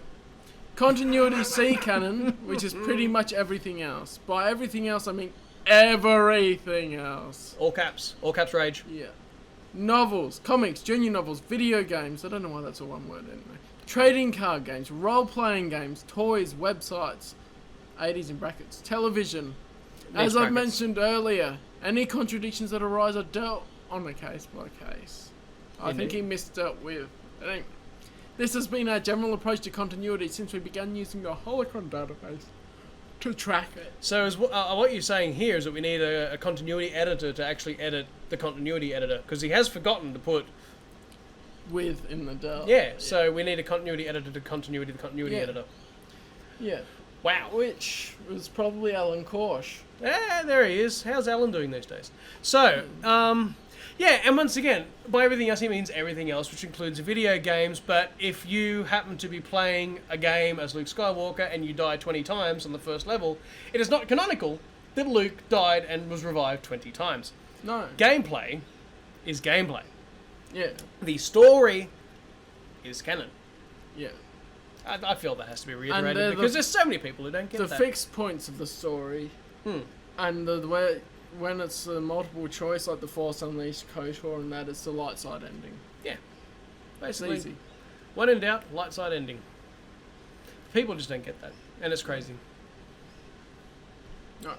[SPEAKER 1] Continuity sea canon, which is pretty much everything else. By everything else, I mean everything else.
[SPEAKER 2] All caps. All caps rage.
[SPEAKER 1] Yeah. Novels, comics, junior novels, video games, I don't know why that's all one word anyway. Trading card games, role-playing games, toys, websites, 80s in brackets, television. As I've mentioned earlier, any contradictions that arise are dealt on a case by case. I think he misdealt with. I think this has been our general approach to continuity since we began using the Holocron database to track it.
[SPEAKER 2] So what you're saying here is that we need a continuity editor to actually edit the continuity editor, because he has forgotten to put...
[SPEAKER 1] With in the del.
[SPEAKER 2] Yeah, so we need a continuity editor to continuity the continuity
[SPEAKER 1] Yeah.
[SPEAKER 2] editor.
[SPEAKER 1] Yeah.
[SPEAKER 2] Wow.
[SPEAKER 1] Which was probably Alan Korsh.
[SPEAKER 2] Yeah, there he is. How's Alan doing these days? So, yeah, and once again, by everything else he means everything else, which includes video games, but if you happen to be playing a game as Luke Skywalker and you die 20 times on the first level, it is not canonical that Luke died and was revived 20 times.
[SPEAKER 1] No.
[SPEAKER 2] Gameplay is gameplay.
[SPEAKER 1] Yeah.
[SPEAKER 2] The story is canon.
[SPEAKER 1] Yeah.
[SPEAKER 2] I feel that has to be
[SPEAKER 1] And
[SPEAKER 2] reiterated because there's so many people who don't get
[SPEAKER 1] the
[SPEAKER 2] that.
[SPEAKER 1] fixed points of the story, and the way when it's a multiple choice like the Force Unleashed, KOTOR, and that, it's the light side ending.
[SPEAKER 2] Yeah,
[SPEAKER 1] It's
[SPEAKER 2] basically.
[SPEAKER 1] easy.
[SPEAKER 2] When in doubt, light side ending. People just don't get that, and it's crazy.
[SPEAKER 1] No.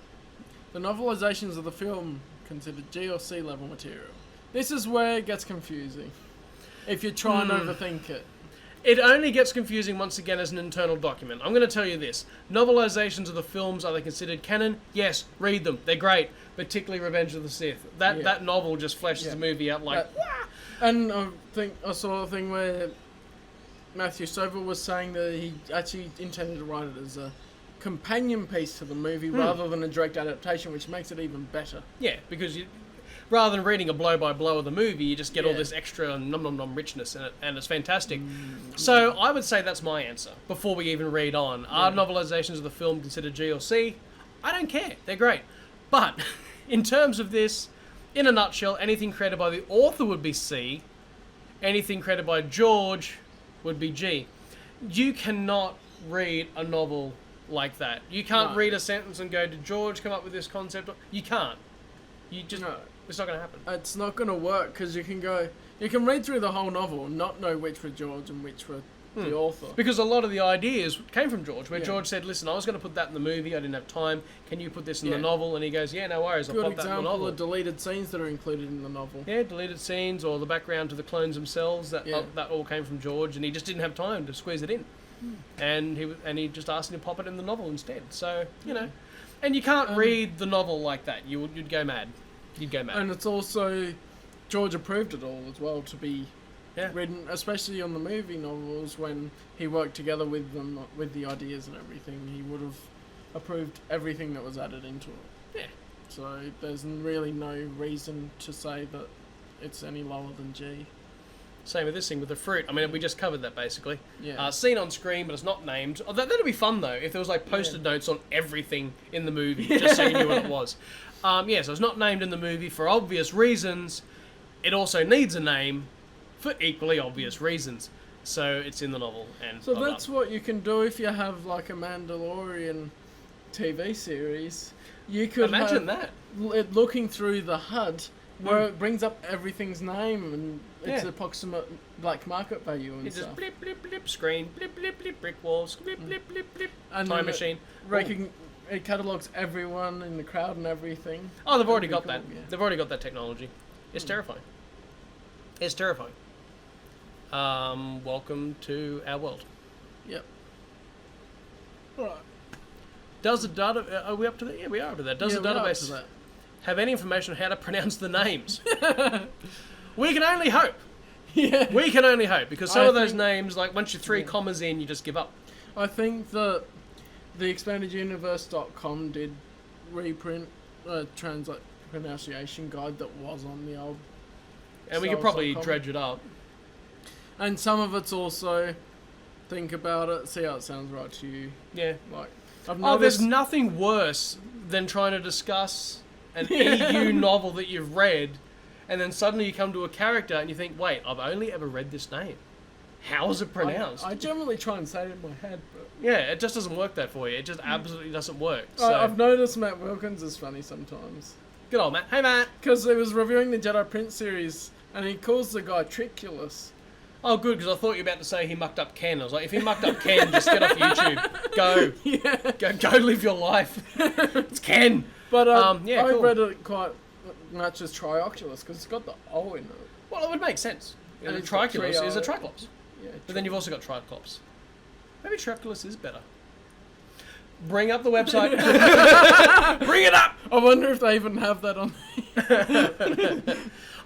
[SPEAKER 1] The novelizations of the film considered G or C level material. This is where it gets confusing. If you try and overthink it.
[SPEAKER 2] It only gets confusing once again as an internal document. I'm going to tell you this. Novelizations of the films, are they considered canon? Yes, read them. They're great. Particularly Revenge of the Sith. That novel just fleshes the movie out like...
[SPEAKER 1] And I think I saw a thing where Matthew Stovall was saying that he actually intended to write it as a companion piece to the movie rather than a direct adaptation, which makes it even better.
[SPEAKER 2] Yeah, because rather than reading a blow-by-blow of the movie, you just get all this extra nom-nom-nom richness in it, and it's fantastic. So I would say that's my answer, before we even read on. Are novelizations of the film considered G or C? I don't care. They're great. But, in terms of this, in a nutshell, anything created by the author would be C. Anything created by George would be G. You cannot read a novel like that. You can't read a sentence and go, did George come up with this concept? You can't. You just...
[SPEAKER 1] No.
[SPEAKER 2] It's not going to happen.
[SPEAKER 1] It's not going to work because you can read through the whole novel and not know which were George and which were the author.
[SPEAKER 2] Because a lot of the ideas came from George, where George said, listen, I was going to put that in the movie, I didn't have time, can you put this in the novel? And he goes, yeah, no worries, I'll put that in the novel.
[SPEAKER 1] Good example of deleted scenes that are included in the novel.
[SPEAKER 2] Yeah, deleted scenes or the background to the clones themselves, that all came from George, and he just didn't have time to squeeze it in. And he just asked him to pop it in the novel instead. So, you know. And you can't read the novel like that. You'd go mad. You'd go mad.
[SPEAKER 1] And it's also... George approved it all as well to be written, especially on the movie novels, when he worked together with them, with the ideas and everything. He would have approved everything that was added into it.
[SPEAKER 2] Yeah.
[SPEAKER 1] So there's really no reason to say that it's any lower than G.
[SPEAKER 2] Same with this thing with the fruit. I mean, we just covered that basically.
[SPEAKER 1] Yeah.
[SPEAKER 2] Seen on screen, but it's not named. Oh, that'd be fun though, if there was like post-it notes on everything in the movie, just so you knew what it was. So it's not named in the movie for obvious reasons. It also needs a name for equally obvious reasons. So it's in the novel. And
[SPEAKER 1] so that's what you can do if you have like a Mandalorian TV series. You could
[SPEAKER 2] imagine that.
[SPEAKER 1] Looking through the HUD, where it brings up everything's name and its approximate like market value and
[SPEAKER 2] it's
[SPEAKER 1] stuff.
[SPEAKER 2] Just blip, blip, blip, screen, blip, blip, blip, brick walls, blip, blip, blip, blip,
[SPEAKER 1] and
[SPEAKER 2] time machine.
[SPEAKER 1] It catalogs everyone in the crowd and everything.
[SPEAKER 2] Oh, they've already got
[SPEAKER 1] cool,
[SPEAKER 2] that.
[SPEAKER 1] yeah.
[SPEAKER 2] They've already got that technology. It's terrifying. It's terrifying. Welcome to our world.
[SPEAKER 1] Yep. Right.
[SPEAKER 2] Does the data... Are we up to that? Yeah, we are up to that. Does
[SPEAKER 1] Yeah,
[SPEAKER 2] the
[SPEAKER 1] we're up
[SPEAKER 2] database
[SPEAKER 1] to that.
[SPEAKER 2] have any information on how to pronounce the names? We can only hope.
[SPEAKER 1] Yeah.
[SPEAKER 2] We can only hope, because some
[SPEAKER 1] I
[SPEAKER 2] of those
[SPEAKER 1] think-
[SPEAKER 2] names, like once you're 3 commas in, you just give up.
[SPEAKER 1] I think that the expandeduniverse.com did reprint a pronunciation guide that was on the old.
[SPEAKER 2] And we could probably
[SPEAKER 1] Stars.com.
[SPEAKER 2] dredge it up.
[SPEAKER 1] And some of it's also think about it, see how it sounds right to you.
[SPEAKER 2] Yeah.
[SPEAKER 1] Like, I've
[SPEAKER 2] Oh, there's
[SPEAKER 1] noticed.
[SPEAKER 2] nothing worse than trying to discuss an EU novel that you've read, and then suddenly you come to a character and you think, wait, I've only ever read this name. How is it pronounced?
[SPEAKER 1] I generally try and say it in my head, but
[SPEAKER 2] Yeah, it just doesn't work that for you. It just absolutely doesn't work. So,
[SPEAKER 1] I've noticed Matt Wilkins is funny sometimes.
[SPEAKER 2] good old Matt. Hey, Matt.
[SPEAKER 1] Because he was reviewing the Jedi Prince series, and he calls the guy Triculus.
[SPEAKER 2] Oh, good, because I thought you were about to say he mucked up Ken. I was like, if he mucked up Ken, just get off YouTube. Go.
[SPEAKER 1] Yeah.
[SPEAKER 2] Go live your life. It's Ken.
[SPEAKER 1] But
[SPEAKER 2] yeah,
[SPEAKER 1] I
[SPEAKER 2] cool.
[SPEAKER 1] read it quite much as Trioculus, because it's got the O in it.
[SPEAKER 2] Well, it would make sense.
[SPEAKER 1] And
[SPEAKER 2] And
[SPEAKER 1] it's got
[SPEAKER 2] Triculus is a
[SPEAKER 1] three
[SPEAKER 2] Triclops.
[SPEAKER 1] Yeah,
[SPEAKER 2] But then you've also got Triclops. Maybe Triculus is better. Bring up the website. Bring it up!
[SPEAKER 1] I wonder if they even have that on.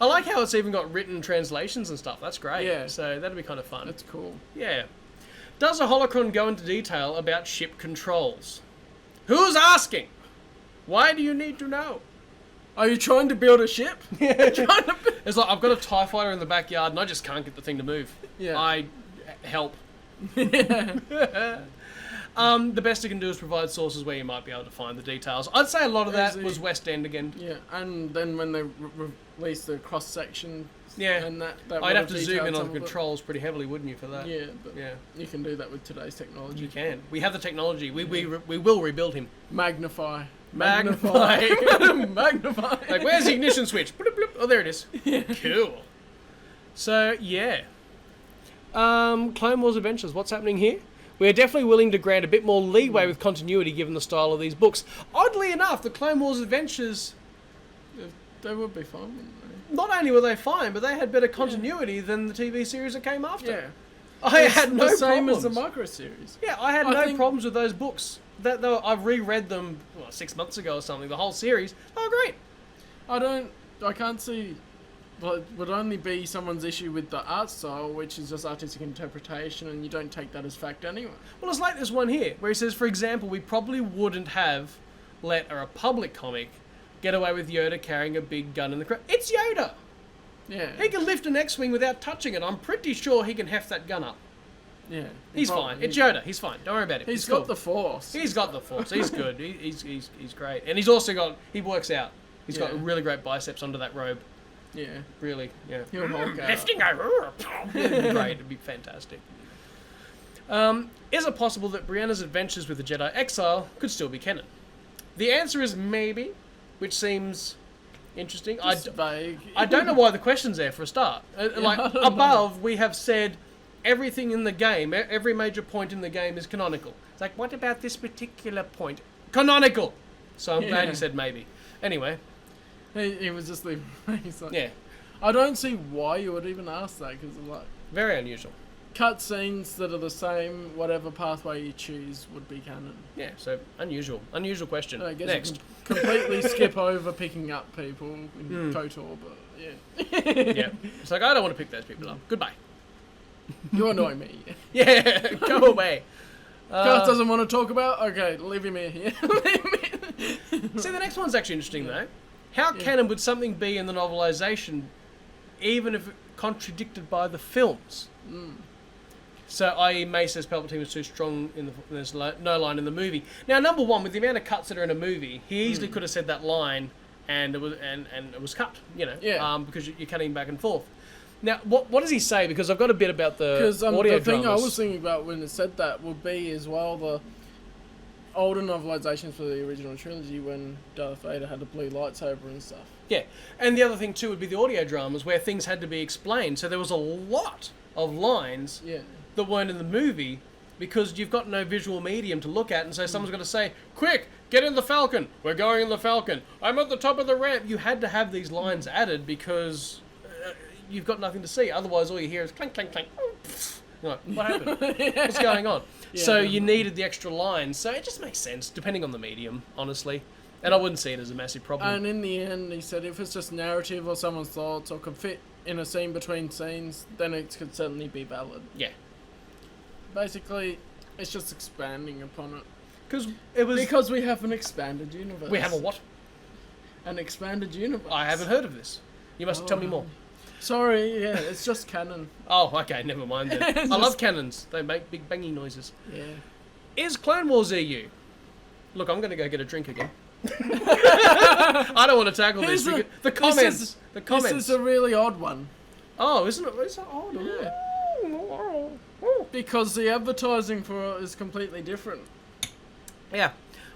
[SPEAKER 2] I like how it's even got written translations and stuff. That's great.
[SPEAKER 1] Yeah.
[SPEAKER 2] So that'd be kind of fun.
[SPEAKER 1] That's cool.
[SPEAKER 2] Yeah. Does a holocron go into detail about ship controls? Who's asking? Why do you need to know?
[SPEAKER 1] Are you trying to build a ship?
[SPEAKER 2] It's like, I've got a TIE fighter in the backyard and I just can't get the thing to move.
[SPEAKER 1] Yeah.
[SPEAKER 2] I help. The best it can do is provide sources where you might be able to find the details. I'd say a lot of that
[SPEAKER 1] Easy.
[SPEAKER 2] was West End again.
[SPEAKER 1] Yeah, and then when they release the cross section,
[SPEAKER 2] Yeah.
[SPEAKER 1] and that
[SPEAKER 2] I'd have to
[SPEAKER 1] would've
[SPEAKER 2] zoom in
[SPEAKER 1] detailed
[SPEAKER 2] on
[SPEAKER 1] some
[SPEAKER 2] the
[SPEAKER 1] of it.
[SPEAKER 2] controls pretty heavily, wouldn't you, for that?
[SPEAKER 1] Yeah, but
[SPEAKER 2] Yeah.
[SPEAKER 1] you can do that with today's technology.
[SPEAKER 2] You can. We have the technology. We will rebuild him.
[SPEAKER 1] Magnify.
[SPEAKER 2] Magnify.
[SPEAKER 1] Magnify.
[SPEAKER 2] Like, where's the ignition switch? Bloop, bloop. Oh, there it is. Cool. So, yeah. Clone Wars Adventures, what's happening here? We're definitely willing to grant a bit more leeway with continuity given the style of these books. Oddly enough, the Clone Wars Adventures,
[SPEAKER 1] They would be fine, wouldn't
[SPEAKER 2] not only were they fine, but they had better continuity than the TV series that came
[SPEAKER 1] they?
[SPEAKER 2] after.
[SPEAKER 1] Yeah.
[SPEAKER 2] I
[SPEAKER 1] It's
[SPEAKER 2] had no
[SPEAKER 1] the same
[SPEAKER 2] problems.
[SPEAKER 1] as the micro series.
[SPEAKER 2] Yeah, I had
[SPEAKER 1] I
[SPEAKER 2] no
[SPEAKER 1] think-
[SPEAKER 2] problems with those books. I've reread them 6 months ago or something, the whole series. Oh, great.
[SPEAKER 1] I can't see. Well, it would only be someone's issue with the art style, which is just artistic interpretation, and you don't take that as fact anyway.
[SPEAKER 2] Well, it's like this one here, where he says, for example, we probably wouldn't have let a Republic comic get away with Yoda carrying a big gun in the crowd. It's Yoda!
[SPEAKER 1] Yeah.
[SPEAKER 2] He can lift an X-Wing without touching it. I'm pretty sure he can heft that gun up.
[SPEAKER 1] Yeah.
[SPEAKER 2] He's fine. It's Yoda. He's fine. Don't worry about it.
[SPEAKER 1] He's
[SPEAKER 2] cool.
[SPEAKER 1] got the Force.
[SPEAKER 2] He's got the Force. He's good. He's great. And he's also got... He works out. He's got
[SPEAKER 1] Yeah.
[SPEAKER 2] really great biceps under that robe.
[SPEAKER 1] Yeah.
[SPEAKER 2] Really, yeah.
[SPEAKER 1] He'll Hulk out.
[SPEAKER 2] Hefting over. It'd be great. It'd be fantastic. Is it possible that Brianna's adventures with the Jedi Exile could still be canon? The answer is maybe, which seems interesting.
[SPEAKER 1] Just vague.
[SPEAKER 2] I don't know why the question's there for a start. Like,
[SPEAKER 1] I don't know.
[SPEAKER 2] above, we have said everything in the game, every major point in the game is canonical. It's like, what about this particular point? Canonical! So I'm glad
[SPEAKER 1] Yeah.
[SPEAKER 2] you said maybe. Anyway,
[SPEAKER 1] He was just leaving. He's like,
[SPEAKER 2] yeah,
[SPEAKER 1] I don't see why you would even ask that, because like
[SPEAKER 2] very unusual.
[SPEAKER 1] cut scenes that are the same, whatever pathway you choose would be canon.
[SPEAKER 2] Yeah, so unusual. Unusual question.
[SPEAKER 1] I guess
[SPEAKER 2] Next.
[SPEAKER 1] you can completely skip over picking up people in KOTOR, but yeah.
[SPEAKER 2] Yeah. It's like, I don't want to pick those people up. Goodbye.
[SPEAKER 1] You annoy me.
[SPEAKER 2] Yeah, go away.
[SPEAKER 1] Garth doesn't want to talk about? Okay, leave him here. Leave him here.
[SPEAKER 2] See, the next one's actually interesting, though. How
[SPEAKER 1] Yeah.
[SPEAKER 2] canon would something be in the novelization, even if contradicted by the films? So, i.e., May says Palpatine was too strong in the... There's no line in the movie. Now, number one, with the amount of cuts that are in a movie, he easily could have said that line, and it was and it was cut, you know,
[SPEAKER 1] Yeah.
[SPEAKER 2] because you're cutting back and forth. Now, what does he say? Because I've got a bit about the
[SPEAKER 1] Because
[SPEAKER 2] audio
[SPEAKER 1] the thing
[SPEAKER 2] dramas.
[SPEAKER 1] I was thinking about when it said that would be as well the older novelizations for the original trilogy when Darth Vader had the blue lightsaber and stuff.
[SPEAKER 2] Yeah, and the other thing too would be the audio dramas where things had to be explained. So there was a lot of lines
[SPEAKER 1] Yeah.
[SPEAKER 2] that weren't in the movie because you've got no visual medium to look at, and so someone's got to say, "Quick, get in the Falcon. We're going in the Falcon. I'm at the top of the ramp." You had to have these lines added because you've got nothing to see. Otherwise, all you hear is clank, clank, clank. You're like, what happened? What's going on?
[SPEAKER 1] Yeah,
[SPEAKER 2] so you
[SPEAKER 1] definitely.
[SPEAKER 2] needed the extra lines. So it just makes sense, depending on the medium, honestly. And I wouldn't see it as a massive problem.
[SPEAKER 1] And in the end, he said if it's just narrative or someone's thoughts or could fit in a scene between scenes, then it could certainly be valid.
[SPEAKER 2] Yeah.
[SPEAKER 1] Basically, it's just expanding upon it.
[SPEAKER 2] Because
[SPEAKER 1] we have an expanded universe.
[SPEAKER 2] we have a what?
[SPEAKER 1] An expanded universe.
[SPEAKER 2] I haven't heard of this. You must tell me more.
[SPEAKER 1] Sorry, yeah, it's just canon.
[SPEAKER 2] Oh, okay, never mind then. I love cannons. They make big banging noises.
[SPEAKER 1] Yeah.
[SPEAKER 2] Is Clone Wars EU? Look, I'm going to go get a drink again. I don't want to tackle this.
[SPEAKER 1] Here's
[SPEAKER 2] Because the comments. The comments.
[SPEAKER 1] This is a really odd one.
[SPEAKER 2] Oh, isn't it? Is that odd?
[SPEAKER 1] Yeah.
[SPEAKER 2] Oh.
[SPEAKER 1] Because the advertising for it is completely different.
[SPEAKER 2] Yeah.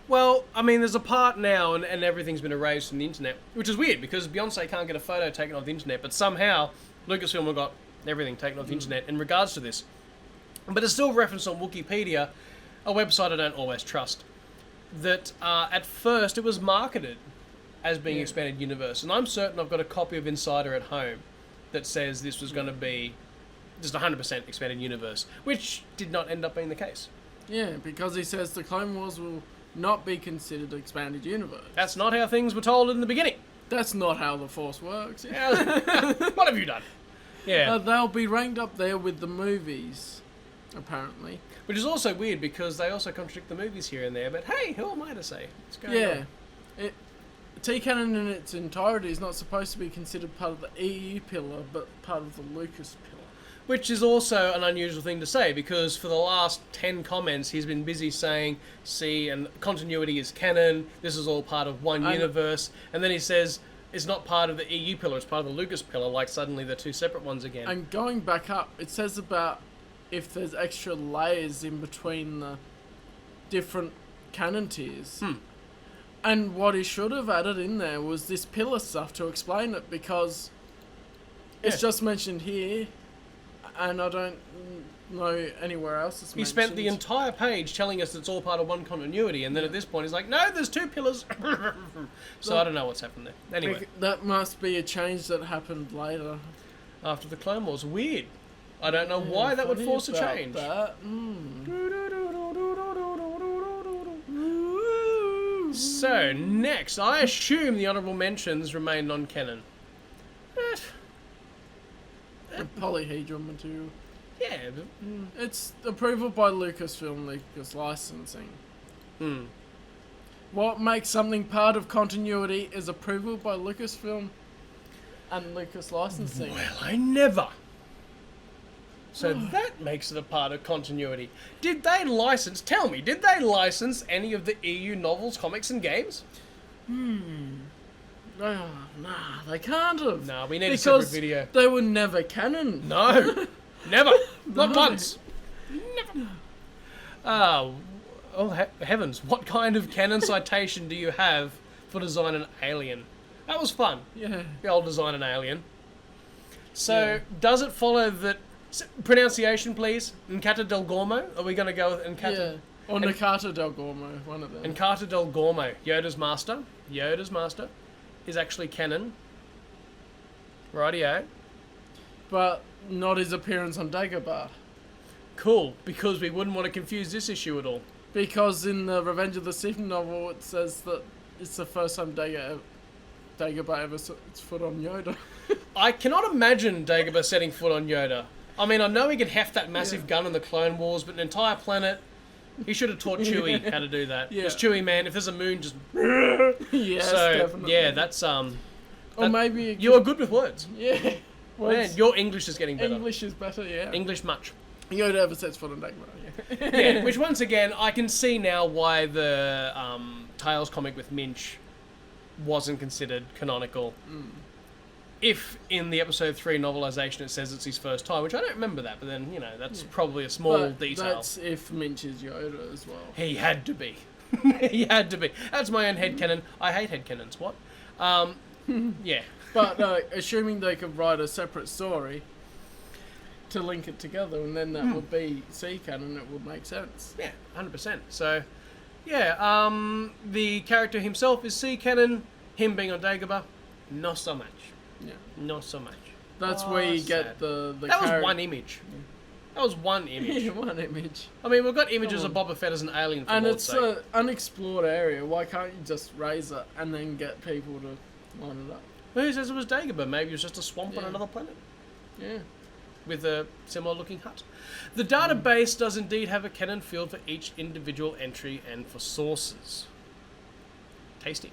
[SPEAKER 2] Well, I mean, there's a part now, and everything's been erased from the internet, which is weird because Beyonce can't get a photo taken off the internet, but somehow Lucasfilm have got everything taken off the internet in regards to this. But it's still referenced on Wikipedia, a website I don't always trust, that at first it was marketed as being expanded universe, and I'm certain I've got a copy of Insider at home that says this was going to be just 100% expanded universe, which did not end up being the case.
[SPEAKER 1] Yeah, because he says the Clone Wars will not be considered expanded universe.
[SPEAKER 2] That's not how things were told in the beginning.
[SPEAKER 1] That's not how the Force works.
[SPEAKER 2] What have you done? Yeah.
[SPEAKER 1] They'll be ranked up there with the movies, apparently.
[SPEAKER 2] Which is also weird because they also contradict the movies here and there, but hey, who am I to say? What's going on?
[SPEAKER 1] T-Canon in its entirety is not supposed to be considered part of the EU pillar, but part of the Lucas pillar.
[SPEAKER 2] Which is also an unusual thing to say because for the last 10 comments he's been busy saying, see, and continuity is canon, this is all part of one universe, and then he says it's not part of the EU pillar, it's part of the Lucas pillar, like suddenly they're two separate ones again.
[SPEAKER 1] And going back up, it says about if there's extra layers in between the different canon tiers. And what he should have added in there was this pillar stuff to explain it, because it's just mentioned here, and I don't know anywhere else it's mentioned.
[SPEAKER 2] He spent the entire page telling us it's all part of one continuity, and then at this point he's like, no, there's two pillars. So I don't know what's happened there. Anyway.
[SPEAKER 1] That must be a change that happened later.
[SPEAKER 2] After the Clone Wars. Weird. I don't know why that would force a change. So, next, I assume the honourable mentions remain non-canon.
[SPEAKER 1] The polyhedron material.
[SPEAKER 2] Yeah, but...
[SPEAKER 1] It's approval by Lucasfilm, Lucas licensing. What makes something part of continuity is approval by Lucasfilm and Lucas licensing.
[SPEAKER 2] Well, I never. So that makes it a part of continuity. Did they license, tell me, did they license any of the EU novels, comics and games?
[SPEAKER 1] Nah, they can't have.
[SPEAKER 2] Nah, we need a separate video.
[SPEAKER 1] They were never canon.
[SPEAKER 2] No, never, not once. Never. Oh, heavens, what kind of canon citation do you have for design an alien? That was fun.
[SPEAKER 1] Yeah.
[SPEAKER 2] The old design an alien. So, does it follow that... Pronunciation, please. Nkata del Gormo? Are we going to go with Nkata?
[SPEAKER 1] Yeah. Or Nakata del Gormo, one of them.
[SPEAKER 2] Nkata del Gormo, Yoda's master, is actually canon. Rightio.
[SPEAKER 1] But not his appearance on Dagobah.
[SPEAKER 2] Cool, because we wouldn't want to confuse this issue at all.
[SPEAKER 1] Because in the Revenge of the Sith novel, it says that it's the first time Dagobah ever sets foot on Yoda.
[SPEAKER 2] I cannot imagine Dagobah setting foot on Yoda. I mean, I know he could heft that massive gun in the Clone Wars, but an entire planet... He should have taught Chewie how to do that. Because Chewie, man, if there's a moon, just...
[SPEAKER 1] Yes,
[SPEAKER 2] so,
[SPEAKER 1] definitely.
[SPEAKER 2] yeah, that's...
[SPEAKER 1] Or maybe...
[SPEAKER 2] You are good with words.
[SPEAKER 1] Yeah.
[SPEAKER 2] Man, your English is getting better.
[SPEAKER 1] English is better, yeah.
[SPEAKER 2] English much.
[SPEAKER 1] Yoda ever sets foot on Dagobah, yeah.
[SPEAKER 2] Yeah, which once again, I can see now why the Tales comic with Minch wasn't considered canonical. If in the episode 3 novelisation it says it's his first time, which I don't remember that, but then, you know, that's probably a small detail.
[SPEAKER 1] That's if Minch is Yoda as well.
[SPEAKER 2] He had to be. He had to be. That's my own headcanon. I hate headcanons. What? Yeah.
[SPEAKER 1] But assuming they could write a separate story to link it together, and then that would be C-canon, it would make sense.
[SPEAKER 2] Yeah, 100%. So, yeah, the character himself is C-canon. Him being on Dagobah, not so much.
[SPEAKER 1] Yeah.
[SPEAKER 2] Not so much.
[SPEAKER 1] That's where you get the
[SPEAKER 2] that was one image. That was one image.
[SPEAKER 1] One image.
[SPEAKER 2] I mean, we've got images of Boba Fett as an alien, for
[SPEAKER 1] And
[SPEAKER 2] Lord's
[SPEAKER 1] it's
[SPEAKER 2] sake.
[SPEAKER 1] an unexplored area. Why can't you just raise it and then get people to line it up?
[SPEAKER 2] Who says it was Dagobah? Maybe it was just a swamp on
[SPEAKER 1] Yeah.
[SPEAKER 2] another planet
[SPEAKER 1] Yeah.
[SPEAKER 2] with a similar-looking hut. The database does indeed have a canon field for each individual entry and for sources. Tasty.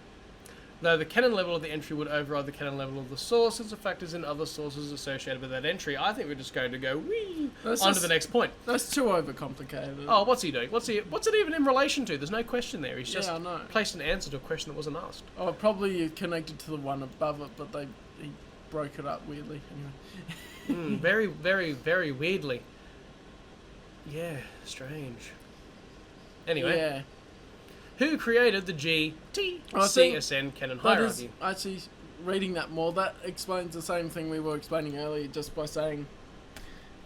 [SPEAKER 2] Though the canon level of the entry would override the canon level of the source, as it factors in other sources associated with that entry. I think we're just going to go wee on to the next point.
[SPEAKER 1] That's too overcomplicated.
[SPEAKER 2] Oh, what's he doing? What's it even in relation to? There's no question there. He's just
[SPEAKER 1] Yeah, I know.
[SPEAKER 2] placed an answer to a question that wasn't asked.
[SPEAKER 1] Oh, probably connected to the one above it, but he broke it up weirdly. Anyway.
[SPEAKER 2] Very, very, very weirdly. Yeah, strange. Anyway,
[SPEAKER 1] Yeah.
[SPEAKER 2] who created the GTCSN canon
[SPEAKER 1] That is
[SPEAKER 2] hierarchy?
[SPEAKER 1] actually reading that more. That explains the same thing we were explaining earlier, just by saying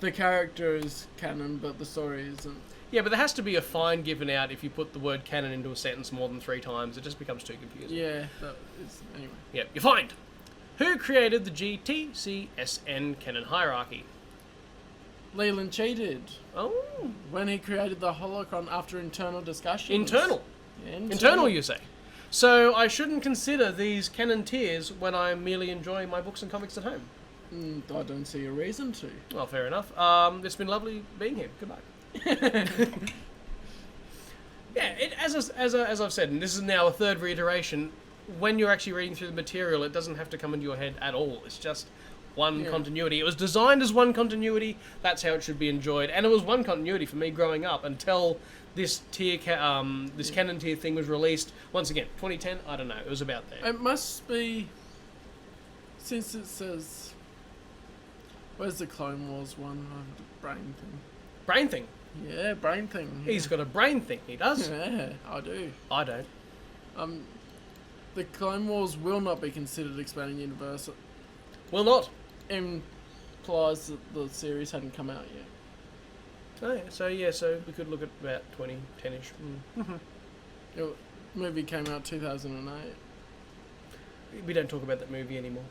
[SPEAKER 1] the character is canon, but the story isn't.
[SPEAKER 2] Yeah, but there has to be a fine given out if you put the word canon into a sentence more than 3 times. It just becomes too confusing.
[SPEAKER 1] Yeah, that is anyway.
[SPEAKER 2] Yep, you're fined. Who created the GTCSN canon hierarchy?
[SPEAKER 1] Leland Chee did
[SPEAKER 2] Oh,
[SPEAKER 1] when he created the holocron after internal discussions.
[SPEAKER 2] internal.
[SPEAKER 1] Yeah,
[SPEAKER 2] Internal, you say? So I shouldn't consider these canon tiers when I'm merely enjoying my books and comics at home.
[SPEAKER 1] I don't see a reason to.
[SPEAKER 2] Well, fair enough. It's been lovely being here. Goodbye. Yeah, as I've said, and this is now a third reiteration, when you're actually reading through the material, it doesn't have to come into your head at all. It's just one continuity. It was designed as one continuity. That's how it should be enjoyed, and it was one continuity for me growing up until this canon tier thing was released. Once again, 2010. I don't know. It was about there.
[SPEAKER 1] It must be, since it says, where's the Clone Wars one? The brain thing.
[SPEAKER 2] Brain thing.
[SPEAKER 1] Yeah, brain thing. Yeah.
[SPEAKER 2] He's got a brain thing. He does.
[SPEAKER 1] Yeah, I do.
[SPEAKER 2] I don't.
[SPEAKER 1] The Clone Wars will not be considered expanding universe.
[SPEAKER 2] Will not.
[SPEAKER 1] Implies that the series hadn't come out yet.
[SPEAKER 2] Oh, yeah, so we could look at about 2010-ish.
[SPEAKER 1] The movie came out 2008.
[SPEAKER 2] We don't talk about that movie anymore.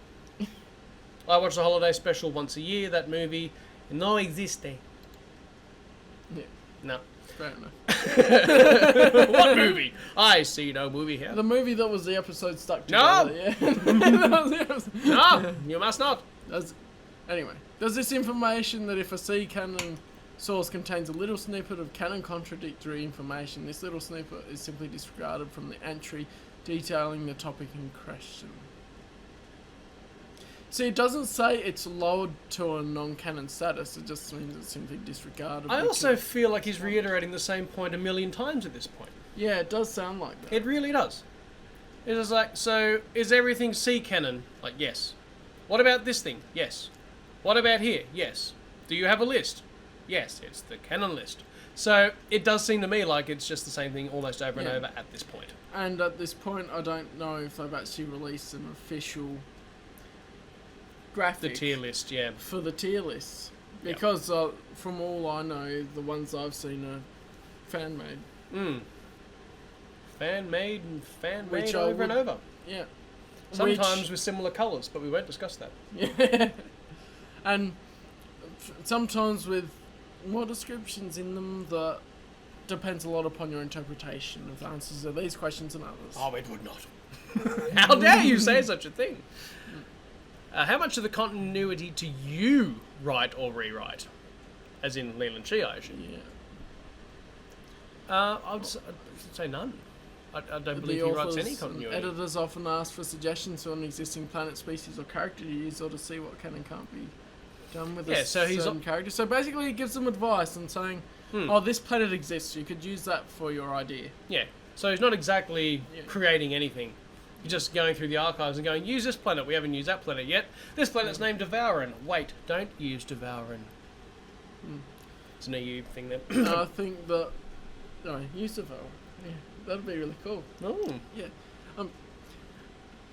[SPEAKER 2] I watch the holiday special once a year. That movie no existe.
[SPEAKER 1] Yeah,
[SPEAKER 2] No.
[SPEAKER 1] fair enough.
[SPEAKER 2] What movie? I see no movie here.
[SPEAKER 1] The movie that was the episode stuck
[SPEAKER 2] No!
[SPEAKER 1] together. Yeah. That was the episode.
[SPEAKER 2] No, you must not.
[SPEAKER 1] Anyway, does this information that if a C canon source contains a little snippet of canon contradictory information, this little snippet is simply disregarded from the entry detailing the topic in question. See, it doesn't say it's lowered to a non-canon status, it just means it's simply disregarded.
[SPEAKER 2] I also feel like he's reiterating the same point a million times at this point.
[SPEAKER 1] Yeah, it does sound like that.
[SPEAKER 2] It really does. It is like, so is everything C canon? Like, yes. What about this thing? Yes. What about here? Yes. Do you have a list? Yes, it's the canon list. So it does seem to me like it's just the same thing almost over and over at this point.
[SPEAKER 1] And at this point, I don't know if they've actually released an official graphic
[SPEAKER 2] The tier list, yeah.
[SPEAKER 1] for the tier lists. Because from all I know, the ones I've seen are fan-made.
[SPEAKER 2] Fan-made and fan-made
[SPEAKER 1] Which I
[SPEAKER 2] over and
[SPEAKER 1] would-
[SPEAKER 2] over.
[SPEAKER 1] Yeah.
[SPEAKER 2] Sometimes with similar colours, but we won't discuss that.
[SPEAKER 1] Yeah. And sometimes with more descriptions in them that depends a lot upon your interpretation of the answers of these questions and others.
[SPEAKER 2] Oh, it would not. How dare you say such a thing? How much of the continuity do you write or rewrite? As in Leland Chee, I assume.
[SPEAKER 1] Yeah.
[SPEAKER 2] I'd say none. I don't
[SPEAKER 1] The
[SPEAKER 2] believe he writes any
[SPEAKER 1] authors and
[SPEAKER 2] continuity.
[SPEAKER 1] editors often ask for suggestions on existing planet, species, or character to use, or to see what can and can't be done with a
[SPEAKER 2] so he's
[SPEAKER 1] certain character. So basically, he gives them advice and saying, "Oh, this planet exists. You could use that for your idea."
[SPEAKER 2] Yeah. So he's not exactly
[SPEAKER 1] Yeah.
[SPEAKER 2] creating anything. He's just going through the archives and going, use this planet. We haven't used that planet yet. This planet's named Devourin. Wait, don't use Devourin. It's an EU thing then.
[SPEAKER 1] I think that use of yeah, that'd be really cool.
[SPEAKER 2] Oh.
[SPEAKER 1] Yeah.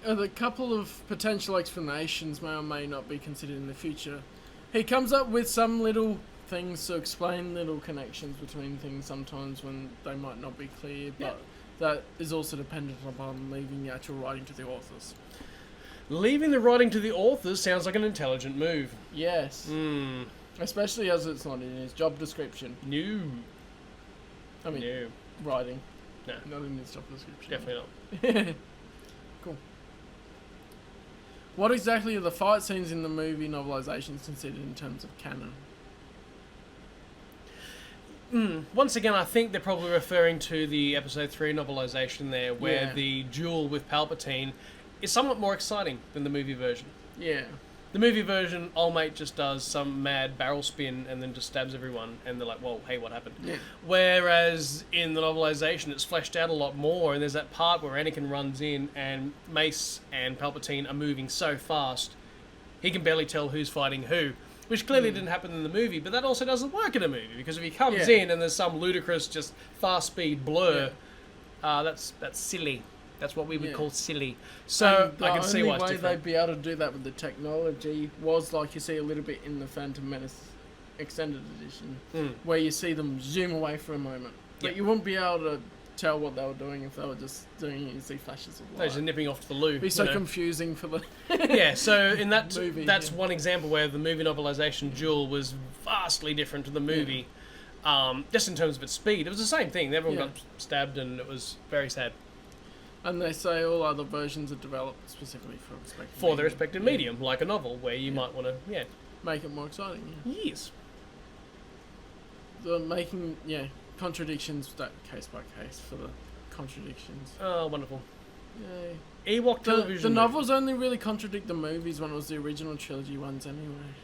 [SPEAKER 1] A couple of potential explanations may or may not be considered in the future. He comes up with some little things to explain little connections between things sometimes when they might not be clear, but that is also dependent upon leaving the actual writing to the authors.
[SPEAKER 2] Leaving the writing to the authors sounds like an intelligent move.
[SPEAKER 1] Yes. Especially as it's not in his job description.
[SPEAKER 2] No.
[SPEAKER 1] I mean,
[SPEAKER 2] No.
[SPEAKER 1] writing.
[SPEAKER 2] No.
[SPEAKER 1] Not in his job description.
[SPEAKER 2] Definitely not.
[SPEAKER 1] Cool. What exactly are the fight scenes in the movie novelizations considered in terms of canon?
[SPEAKER 2] Once again, I think they're probably referring to the episode 3 novelization there, where
[SPEAKER 1] Yeah.
[SPEAKER 2] the duel with Palpatine is somewhat more exciting than the movie version.
[SPEAKER 1] Yeah.
[SPEAKER 2] The movie version, old mate just does some mad barrel spin and then just stabs everyone, and they're like, whoa, hey, what happened?
[SPEAKER 1] Yeah.
[SPEAKER 2] Whereas in the novelization, it's fleshed out a lot more, and there's that part where Anakin runs in, and Mace and Palpatine are moving so fast, he can barely tell who's fighting who, which clearly didn't happen in the movie, but that also doesn't work in a movie, because if he comes in and there's some ludicrous, just fast-speed blur, that's silly. That's what we would call silly. So I can see why it's
[SPEAKER 1] the only way
[SPEAKER 2] different.
[SPEAKER 1] they'd be able to do that with the technology was like you see a little bit in the Phantom Menace extended edition, where you see them zoom away for a moment. But
[SPEAKER 2] Yep.
[SPEAKER 1] you wouldn't be able to tell what they were doing if they were just doing it. You see flashes of
[SPEAKER 2] They're
[SPEAKER 1] light.
[SPEAKER 2] just nipping off to the loo.
[SPEAKER 1] It'd be so confusing for the...
[SPEAKER 2] Yeah, so in that
[SPEAKER 1] Movie,
[SPEAKER 2] that's
[SPEAKER 1] yeah.
[SPEAKER 2] one example where the movie novelization duel was vastly different to the movie, just in terms of its speed. It was the same thing. Everyone
[SPEAKER 1] Yeah.
[SPEAKER 2] got stabbed, and it was very sad
[SPEAKER 1] And they say all other versions are developed specifically for
[SPEAKER 2] for their respective medium, like a novel, where you might want to,
[SPEAKER 1] make it more exciting. Yeah.
[SPEAKER 2] yes,
[SPEAKER 1] The making contradictions that case by case for the contradictions.
[SPEAKER 2] oh wonderful.
[SPEAKER 1] Yay.
[SPEAKER 2] Ewok
[SPEAKER 1] The
[SPEAKER 2] television.
[SPEAKER 1] novels only really contradict the movies when it was the original trilogy ones anyway.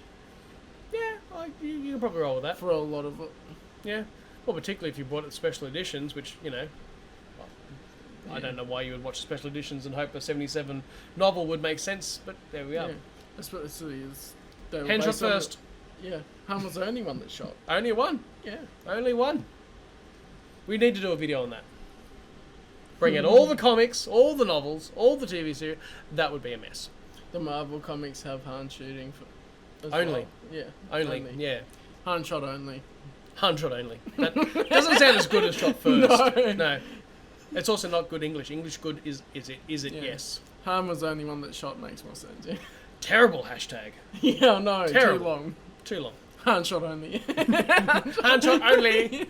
[SPEAKER 2] Yeah, you can probably roll with that.
[SPEAKER 1] For a lot of it.
[SPEAKER 2] Yeah, well, particularly if you bought it special editions, which I don't know why you would watch special editions and hope a 77 novel would make sense, but there we are.
[SPEAKER 1] Yeah. Especially as they were
[SPEAKER 2] Hand shot
[SPEAKER 1] based on
[SPEAKER 2] first.
[SPEAKER 1] Yeah. Han was the only one that shot.
[SPEAKER 2] Only one.
[SPEAKER 1] Yeah.
[SPEAKER 2] Only one. We need to do a video on that. Bring out all the comics, all the novels, all the TV series. That would be a mess.
[SPEAKER 1] The Marvel comics have Han shooting for... as
[SPEAKER 2] Only.
[SPEAKER 1] well. Yeah.
[SPEAKER 2] Only. Yeah.
[SPEAKER 1] Han shot only.
[SPEAKER 2] Han shot only. That doesn't sound as good as shot first.
[SPEAKER 1] No.
[SPEAKER 2] No. It's also not good English. English good is it?
[SPEAKER 1] Yeah.
[SPEAKER 2] Yes.
[SPEAKER 1] Han was the only one that shot makes more sense. Yeah.
[SPEAKER 2] Terrible hashtag.
[SPEAKER 1] Yeah, no,
[SPEAKER 2] Terrible.
[SPEAKER 1] too long.
[SPEAKER 2] Too long.
[SPEAKER 1] Han shot only.
[SPEAKER 2] Han shot only.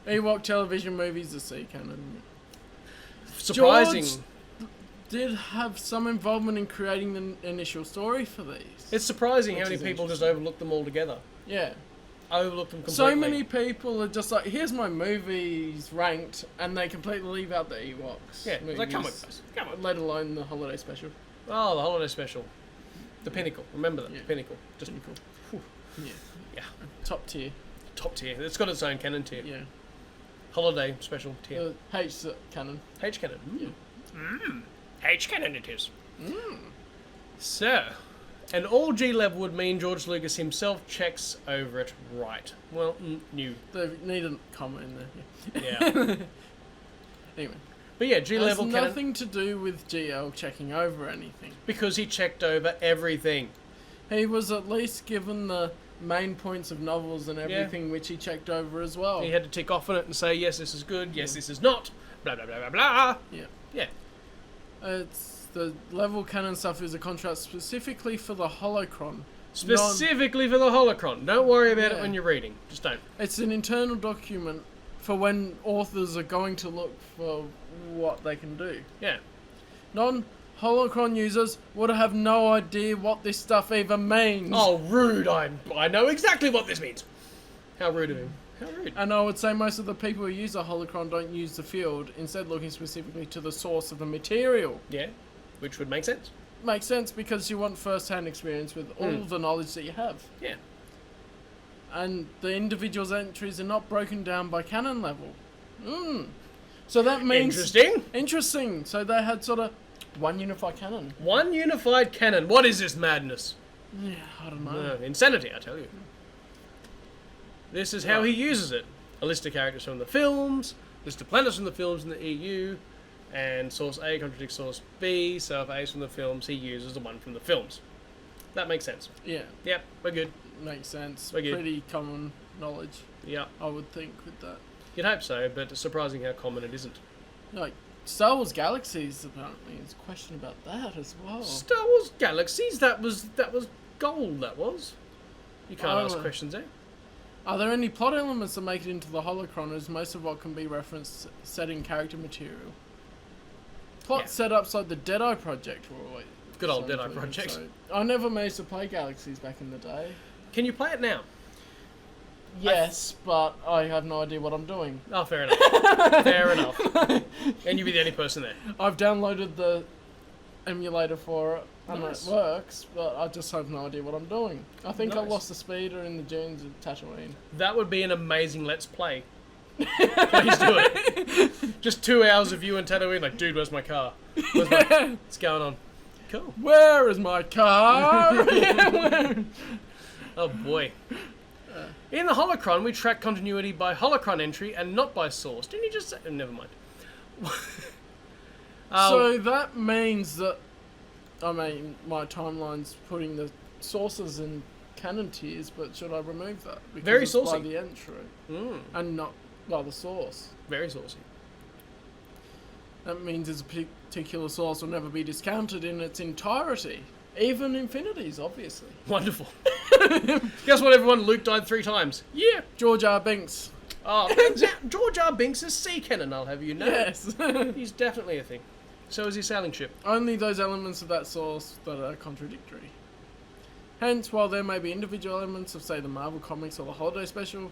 [SPEAKER 1] Ewok television movies to see canon.
[SPEAKER 2] Surprising.
[SPEAKER 1] George did have some involvement in creating the initial story for these.
[SPEAKER 2] It's surprising how
[SPEAKER 1] Which
[SPEAKER 2] many
[SPEAKER 1] is
[SPEAKER 2] people just
[SPEAKER 1] interesting.
[SPEAKER 2] overlook them altogether.
[SPEAKER 1] Yeah.
[SPEAKER 2] Overlook them completely.
[SPEAKER 1] So many people are just like, here's my movies ranked, and they completely leave out the Ewoks.
[SPEAKER 2] Yeah, it's
[SPEAKER 1] movies,
[SPEAKER 2] like, come on, guys. Come on.
[SPEAKER 1] let alone the holiday special.
[SPEAKER 2] Oh, the holiday special. The pinnacle. Remember that.
[SPEAKER 1] Yeah.
[SPEAKER 2] The pinnacle. Just
[SPEAKER 1] Pretty cool.
[SPEAKER 2] Whew.
[SPEAKER 1] Yeah.
[SPEAKER 2] Yeah.
[SPEAKER 1] Top tier.
[SPEAKER 2] Top tier. It's got its own canon tier.
[SPEAKER 1] Yeah.
[SPEAKER 2] Holiday special tier.
[SPEAKER 1] H canon.
[SPEAKER 2] H canon.
[SPEAKER 1] Yeah.
[SPEAKER 2] H canon it is. So, an all G level would mean George Lucas himself checks over it right. Well, new.
[SPEAKER 1] They need a comma in there.
[SPEAKER 2] Yeah.
[SPEAKER 1] Anyway.
[SPEAKER 2] But yeah, G
[SPEAKER 1] It has
[SPEAKER 2] level canon.
[SPEAKER 1] nothing to do with GL checking over anything.
[SPEAKER 2] Because he checked over everything.
[SPEAKER 1] He was at least given the main points of novels and everything, which he checked over as well.
[SPEAKER 2] He had to tick off on it and say, yes, this is good, yes, this is not, blah, blah, blah, blah, blah.
[SPEAKER 1] Yeah.
[SPEAKER 2] Yeah.
[SPEAKER 1] It's the level canon stuff is a contract specifically for the holocron.
[SPEAKER 2] Specifically for the holocron. Don't worry about it
[SPEAKER 1] Yeah.
[SPEAKER 2] when you're reading. Just don't.
[SPEAKER 1] It's an internal document for when authors are going to look for what they can do.
[SPEAKER 2] Yeah.
[SPEAKER 1] Non-holocron users would have no idea what this stuff even means.
[SPEAKER 2] Oh, rude. I know exactly what this means. How rude of him. How rude.
[SPEAKER 1] And I would say most of the people who use a holocron don't use the field, instead looking specifically to the source of the material.
[SPEAKER 2] Yeah. Which would make sense.
[SPEAKER 1] Makes sense because you want first-hand experience with all the knowledge that you have.
[SPEAKER 2] Yeah.
[SPEAKER 1] And the individual's entries are not broken down by canon level. So that means...
[SPEAKER 2] Interesting.
[SPEAKER 1] Interesting. So they had sort of one unified canon.
[SPEAKER 2] One unified canon. What is this madness?
[SPEAKER 1] Yeah, I don't know.
[SPEAKER 2] Insanity, I tell you. This is how
[SPEAKER 1] Right.
[SPEAKER 2] he uses it. A list of characters from the films, list of planets from the films in the EU, and source A contradicts source B, so if A's from the films, he uses the one from the films. That makes sense.
[SPEAKER 1] Yeah,
[SPEAKER 2] Yep, we're good.
[SPEAKER 1] makes sense.
[SPEAKER 2] Okay.
[SPEAKER 1] Pretty common knowledge,
[SPEAKER 2] Yep.
[SPEAKER 1] I would think, with that.
[SPEAKER 2] You'd hope so, but it's surprising how common it isn't.
[SPEAKER 1] Like, Star Wars Galaxies, apparently, there's a question about that as well.
[SPEAKER 2] Star Wars Galaxies, that was gold, that was. You can't ask questions there.
[SPEAKER 1] Are there any plot elements that make it into the holocron, as most of what can be referenced setting character material? Plot setups like the Deadeye Project were always...
[SPEAKER 2] Good old Deadeye Project.
[SPEAKER 1] So I never managed to play Galaxies back in the day.
[SPEAKER 2] Can you play it now?
[SPEAKER 1] Yes, but I have no idea what I'm doing.
[SPEAKER 2] Oh, fair enough. Fair enough. And you'd be the only person there.
[SPEAKER 1] I've downloaded the emulator for it, and
[SPEAKER 2] Nice.
[SPEAKER 1] it works, but I just have no idea what I'm doing. I think I
[SPEAKER 2] Nice.
[SPEAKER 1] lost the speeder in the dunes of Tatooine.
[SPEAKER 2] That would be an amazing Let's Play. Please do it. Just 2 hours of you and Tatooine, like, dude, where's my car? What's going on? Cool.
[SPEAKER 1] Where is my car?
[SPEAKER 2] Oh boy. In the holocron, we track continuity by holocron entry and not by source. Didn't you just say? Never mind.
[SPEAKER 1] So that means that, I mean, my timeline's putting the sources in canon tiers, but should I remove that? Because
[SPEAKER 2] Very
[SPEAKER 1] it's
[SPEAKER 2] saucy.
[SPEAKER 1] by the entry and not by the source.
[SPEAKER 2] Very saucy.
[SPEAKER 1] That means its particular source will never be discounted in its entirety. Even infinities, obviously.
[SPEAKER 2] Wonderful. Guess what, everyone? Luke died 3 times. Yeah.
[SPEAKER 1] George R. Binks.
[SPEAKER 2] Oh, George R. Binks is sea cannon, I'll have you know.
[SPEAKER 1] Yes.
[SPEAKER 2] He's definitely a thing. So is his sailing ship.
[SPEAKER 1] Only those elements of that source that are contradictory. Hence, while there may be individual elements of, say, the Marvel Comics or the Holiday Special,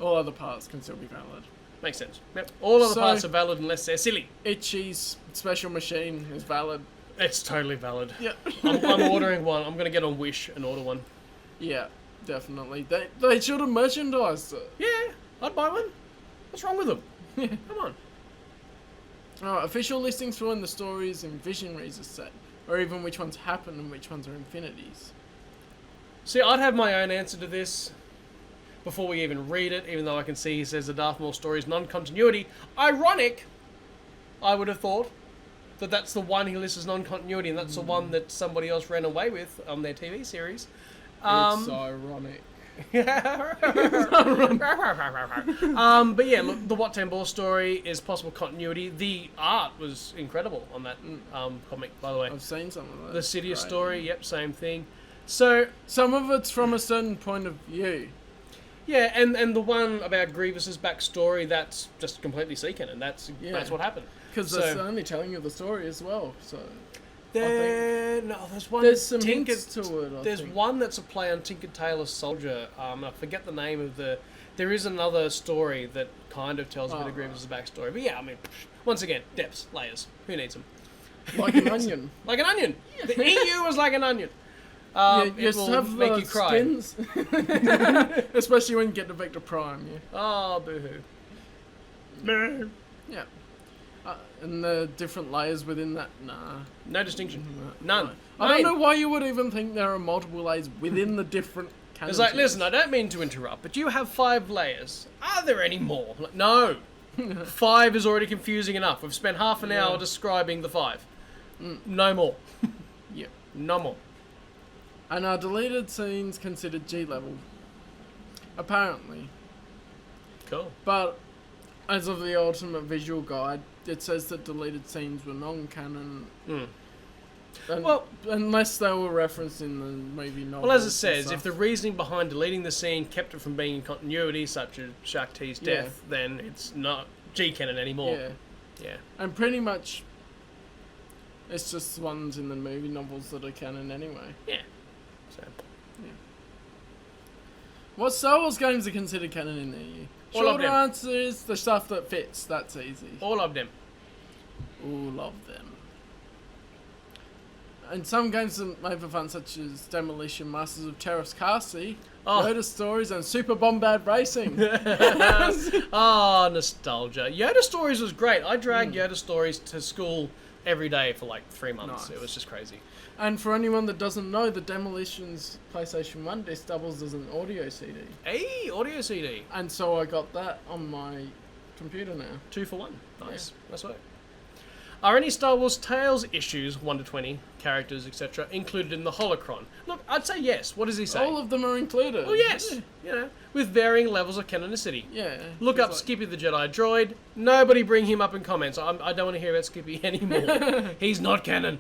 [SPEAKER 1] all other parts can still be valid.
[SPEAKER 2] Makes sense. Yep. All other parts are valid unless they're silly.
[SPEAKER 1] Itchy's special machine is valid.
[SPEAKER 2] It's totally valid.
[SPEAKER 1] Yeah.
[SPEAKER 2] I'm ordering one. I'm going to get on Wish and order one.
[SPEAKER 1] Yeah, definitely. They should have merchandised it.
[SPEAKER 2] Yeah, I'd buy one. What's wrong with them? Come on.
[SPEAKER 1] Official listings for when the stories and visionaries are set, or even which ones happen and which ones are infinities.
[SPEAKER 2] See, I'd have my own answer to this before we even read it, even though I can see he says the Darth Maul story is non-continuity. Ironic, I would have thought, that that's the one he lists as non-continuity, and that's the one that somebody else ran away with on their TV series.
[SPEAKER 1] It's ironic.
[SPEAKER 2] But yeah, look, the Wat Tambor story is possible continuity. The art was incredible on that comic, by the way.
[SPEAKER 1] I've seen some of that.
[SPEAKER 2] The Sidious story, yep, same thing. So
[SPEAKER 1] some of it's from a certain point of view.
[SPEAKER 2] Yeah, and the one about Grievous's backstory, that's just completely sea canon. That's what happened.
[SPEAKER 1] Because that's only telling you the story as well. So
[SPEAKER 2] there's one.
[SPEAKER 1] There's some hints to it.
[SPEAKER 2] There's one that's a play on Tinker Tailor Soldier. I forget the name of the. There is another story that kind of tells a bit of Grievous's backstory. But yeah, I mean, once again, depths, layers. Who needs them?
[SPEAKER 1] Like an onion.
[SPEAKER 2] Like an onion. The EU was like an onion. It will
[SPEAKER 1] have
[SPEAKER 2] make you cry.
[SPEAKER 1] Skins. Especially when you get to Vector Prime. Yeah.
[SPEAKER 2] Oh, boo-hoo.
[SPEAKER 1] Yeah. And the different layers within that, nah.
[SPEAKER 2] No distinction. None.
[SPEAKER 1] Right. I don't know why you would even think there are multiple layers within the different canons.
[SPEAKER 2] It's like, listen, I don't mean to interrupt, but you have 5 layers. Are there any more? Like, no. 5 is already confusing enough. We've spent half an hour describing the 5. No more.
[SPEAKER 1] Yeah.
[SPEAKER 2] No more.
[SPEAKER 1] And are deleted scenes considered G-level? Apparently.
[SPEAKER 2] Cool.
[SPEAKER 1] But as of the Ultimate Visual Guide, it says that deleted scenes were non-canon. Well, unless they were referenced in the movie novel.
[SPEAKER 2] Well, as it says, if the reasoning behind deleting the scene kept it from being in continuity, such as Shaq T's death, then it's not G-canon anymore. Yeah.
[SPEAKER 1] And pretty much, it's just the ones in the movie novels that are canon anyway.
[SPEAKER 2] Yeah. So.
[SPEAKER 1] Yeah. What Star Wars games are considered canon in the EU?
[SPEAKER 2] All of
[SPEAKER 1] Short
[SPEAKER 2] them.
[SPEAKER 1] answer is the stuff that fits. That's easy.
[SPEAKER 2] All of them.
[SPEAKER 1] All of them. And some games that made for fun, such as Demolition, Masters of Terrace Kasi, Yoda Stories, and Super Bombard Racing.
[SPEAKER 2] Nostalgia. Yoda Stories was great. I dragged Yoda Stories to school every day for like 3 months.
[SPEAKER 1] Nice.
[SPEAKER 2] It was just crazy.
[SPEAKER 1] And for anyone that doesn't know, the Demolition's PlayStation 1 disc doubles as an audio CD.
[SPEAKER 2] Hey, audio CD.
[SPEAKER 1] And so I got that on my computer now.
[SPEAKER 2] 2 for 1. Nice. That's right. Are any Star Wars Tales issues, 1 to 20, characters, etc., included in the holocron? Look, I'd say yes. What does he say?
[SPEAKER 1] All of them are included.
[SPEAKER 2] Oh, yes. You know, with varying levels of canonicity.
[SPEAKER 1] Yeah.
[SPEAKER 2] Look up Skippy the Jedi Droid. Nobody bring him up in comments. I don't want to hear about Skippy anymore. He's not canon.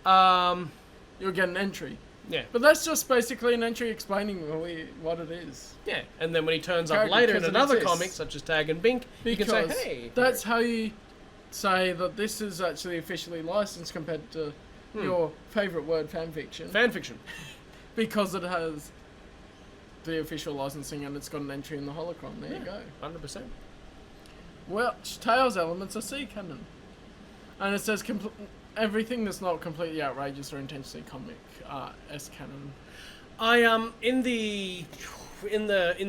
[SPEAKER 1] You'll get an entry.
[SPEAKER 2] Yeah.
[SPEAKER 1] But that's just basically an entry explaining what it is.
[SPEAKER 2] Yeah, and then when he turns up
[SPEAKER 1] Character
[SPEAKER 2] later in
[SPEAKER 1] because it
[SPEAKER 2] another
[SPEAKER 1] exists.
[SPEAKER 2] comic, such as Tag and Bink, you can say, hey.
[SPEAKER 1] That's how you say that this is actually officially licensed compared to your favourite word, fanfiction.
[SPEAKER 2] Fanfiction.
[SPEAKER 1] Because it has the official licensing and it's got an entry in the holocron. There you go.
[SPEAKER 2] 100%.
[SPEAKER 1] Well, Tales elements are C canon. And it says everything that's not completely outrageous or intentionally comic S canon.
[SPEAKER 2] In the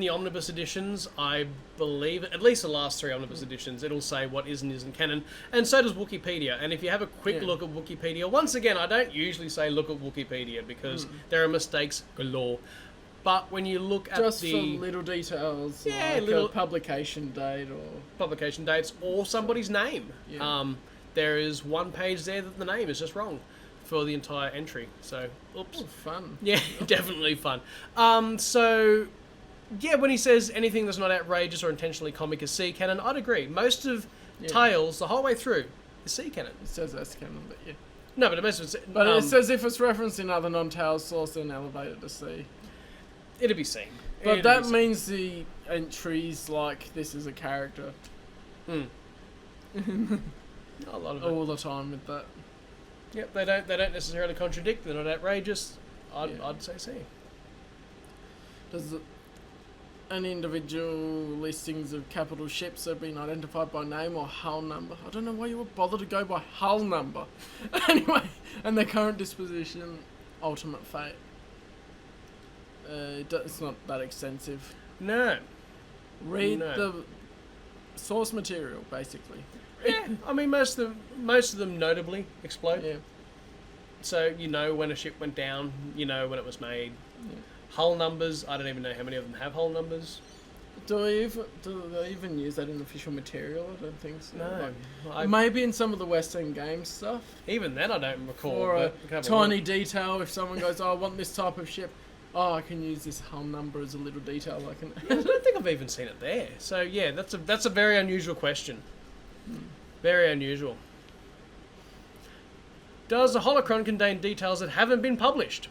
[SPEAKER 2] omnibus editions, I believe, at least the last 3 omnibus editions, it'll say what is and isn't canon, and so does Wikipedia. And if you have a quick look at Wikipedia, once again, I don't usually say look at Wikipedia because there are mistakes galore. But when you look at
[SPEAKER 1] just for little details, like a publication date or
[SPEAKER 2] publication dates or somebody's name, there is one page there that the name is just wrong for the entire entry. So, oops.
[SPEAKER 1] Oh, fun.
[SPEAKER 2] Yeah, definitely fun. So, yeah, when he says anything that's not outrageous or intentionally comic is C canon, I'd agree. Most of Tales, the whole way through, is C canon.
[SPEAKER 1] It says S canon, but yeah.
[SPEAKER 2] No, but most of it's...
[SPEAKER 1] But it says if it's referenced in other non-Tales source, then elevated to C.
[SPEAKER 2] It'd be C.
[SPEAKER 1] But that means the entries like this is a character.
[SPEAKER 2] A lot of it.
[SPEAKER 1] All the time with that.
[SPEAKER 2] Yep, they don't necessarily contradict. They're not outrageous. I'd say C.
[SPEAKER 1] Does any individual listings of capital ships have been identified by name or hull number? I don't know why you would bother to go by hull number. Anyway, and their current disposition, ultimate fate. It's not that extensive.
[SPEAKER 2] No.
[SPEAKER 1] Read the source material, basically.
[SPEAKER 2] Yeah, I mean most of them notably explode.
[SPEAKER 1] Yeah.
[SPEAKER 2] So you know when a ship went down, you know when it was made. Yeah. Hull numbers, I don't even know how many of them have hull numbers.
[SPEAKER 1] Do they even use that in official material? I don't think so.
[SPEAKER 2] No.
[SPEAKER 1] Like, maybe in some of the Western Games stuff.
[SPEAKER 2] Even then I don't recall.
[SPEAKER 1] Or a tiny detail, if someone goes, oh, I want this type of ship, oh, I can use this hull number as a little detail. I
[SPEAKER 2] don't think I've even seen it there. So yeah, that's a very unusual question. Very unusual. Does a holocron contain details that haven't been published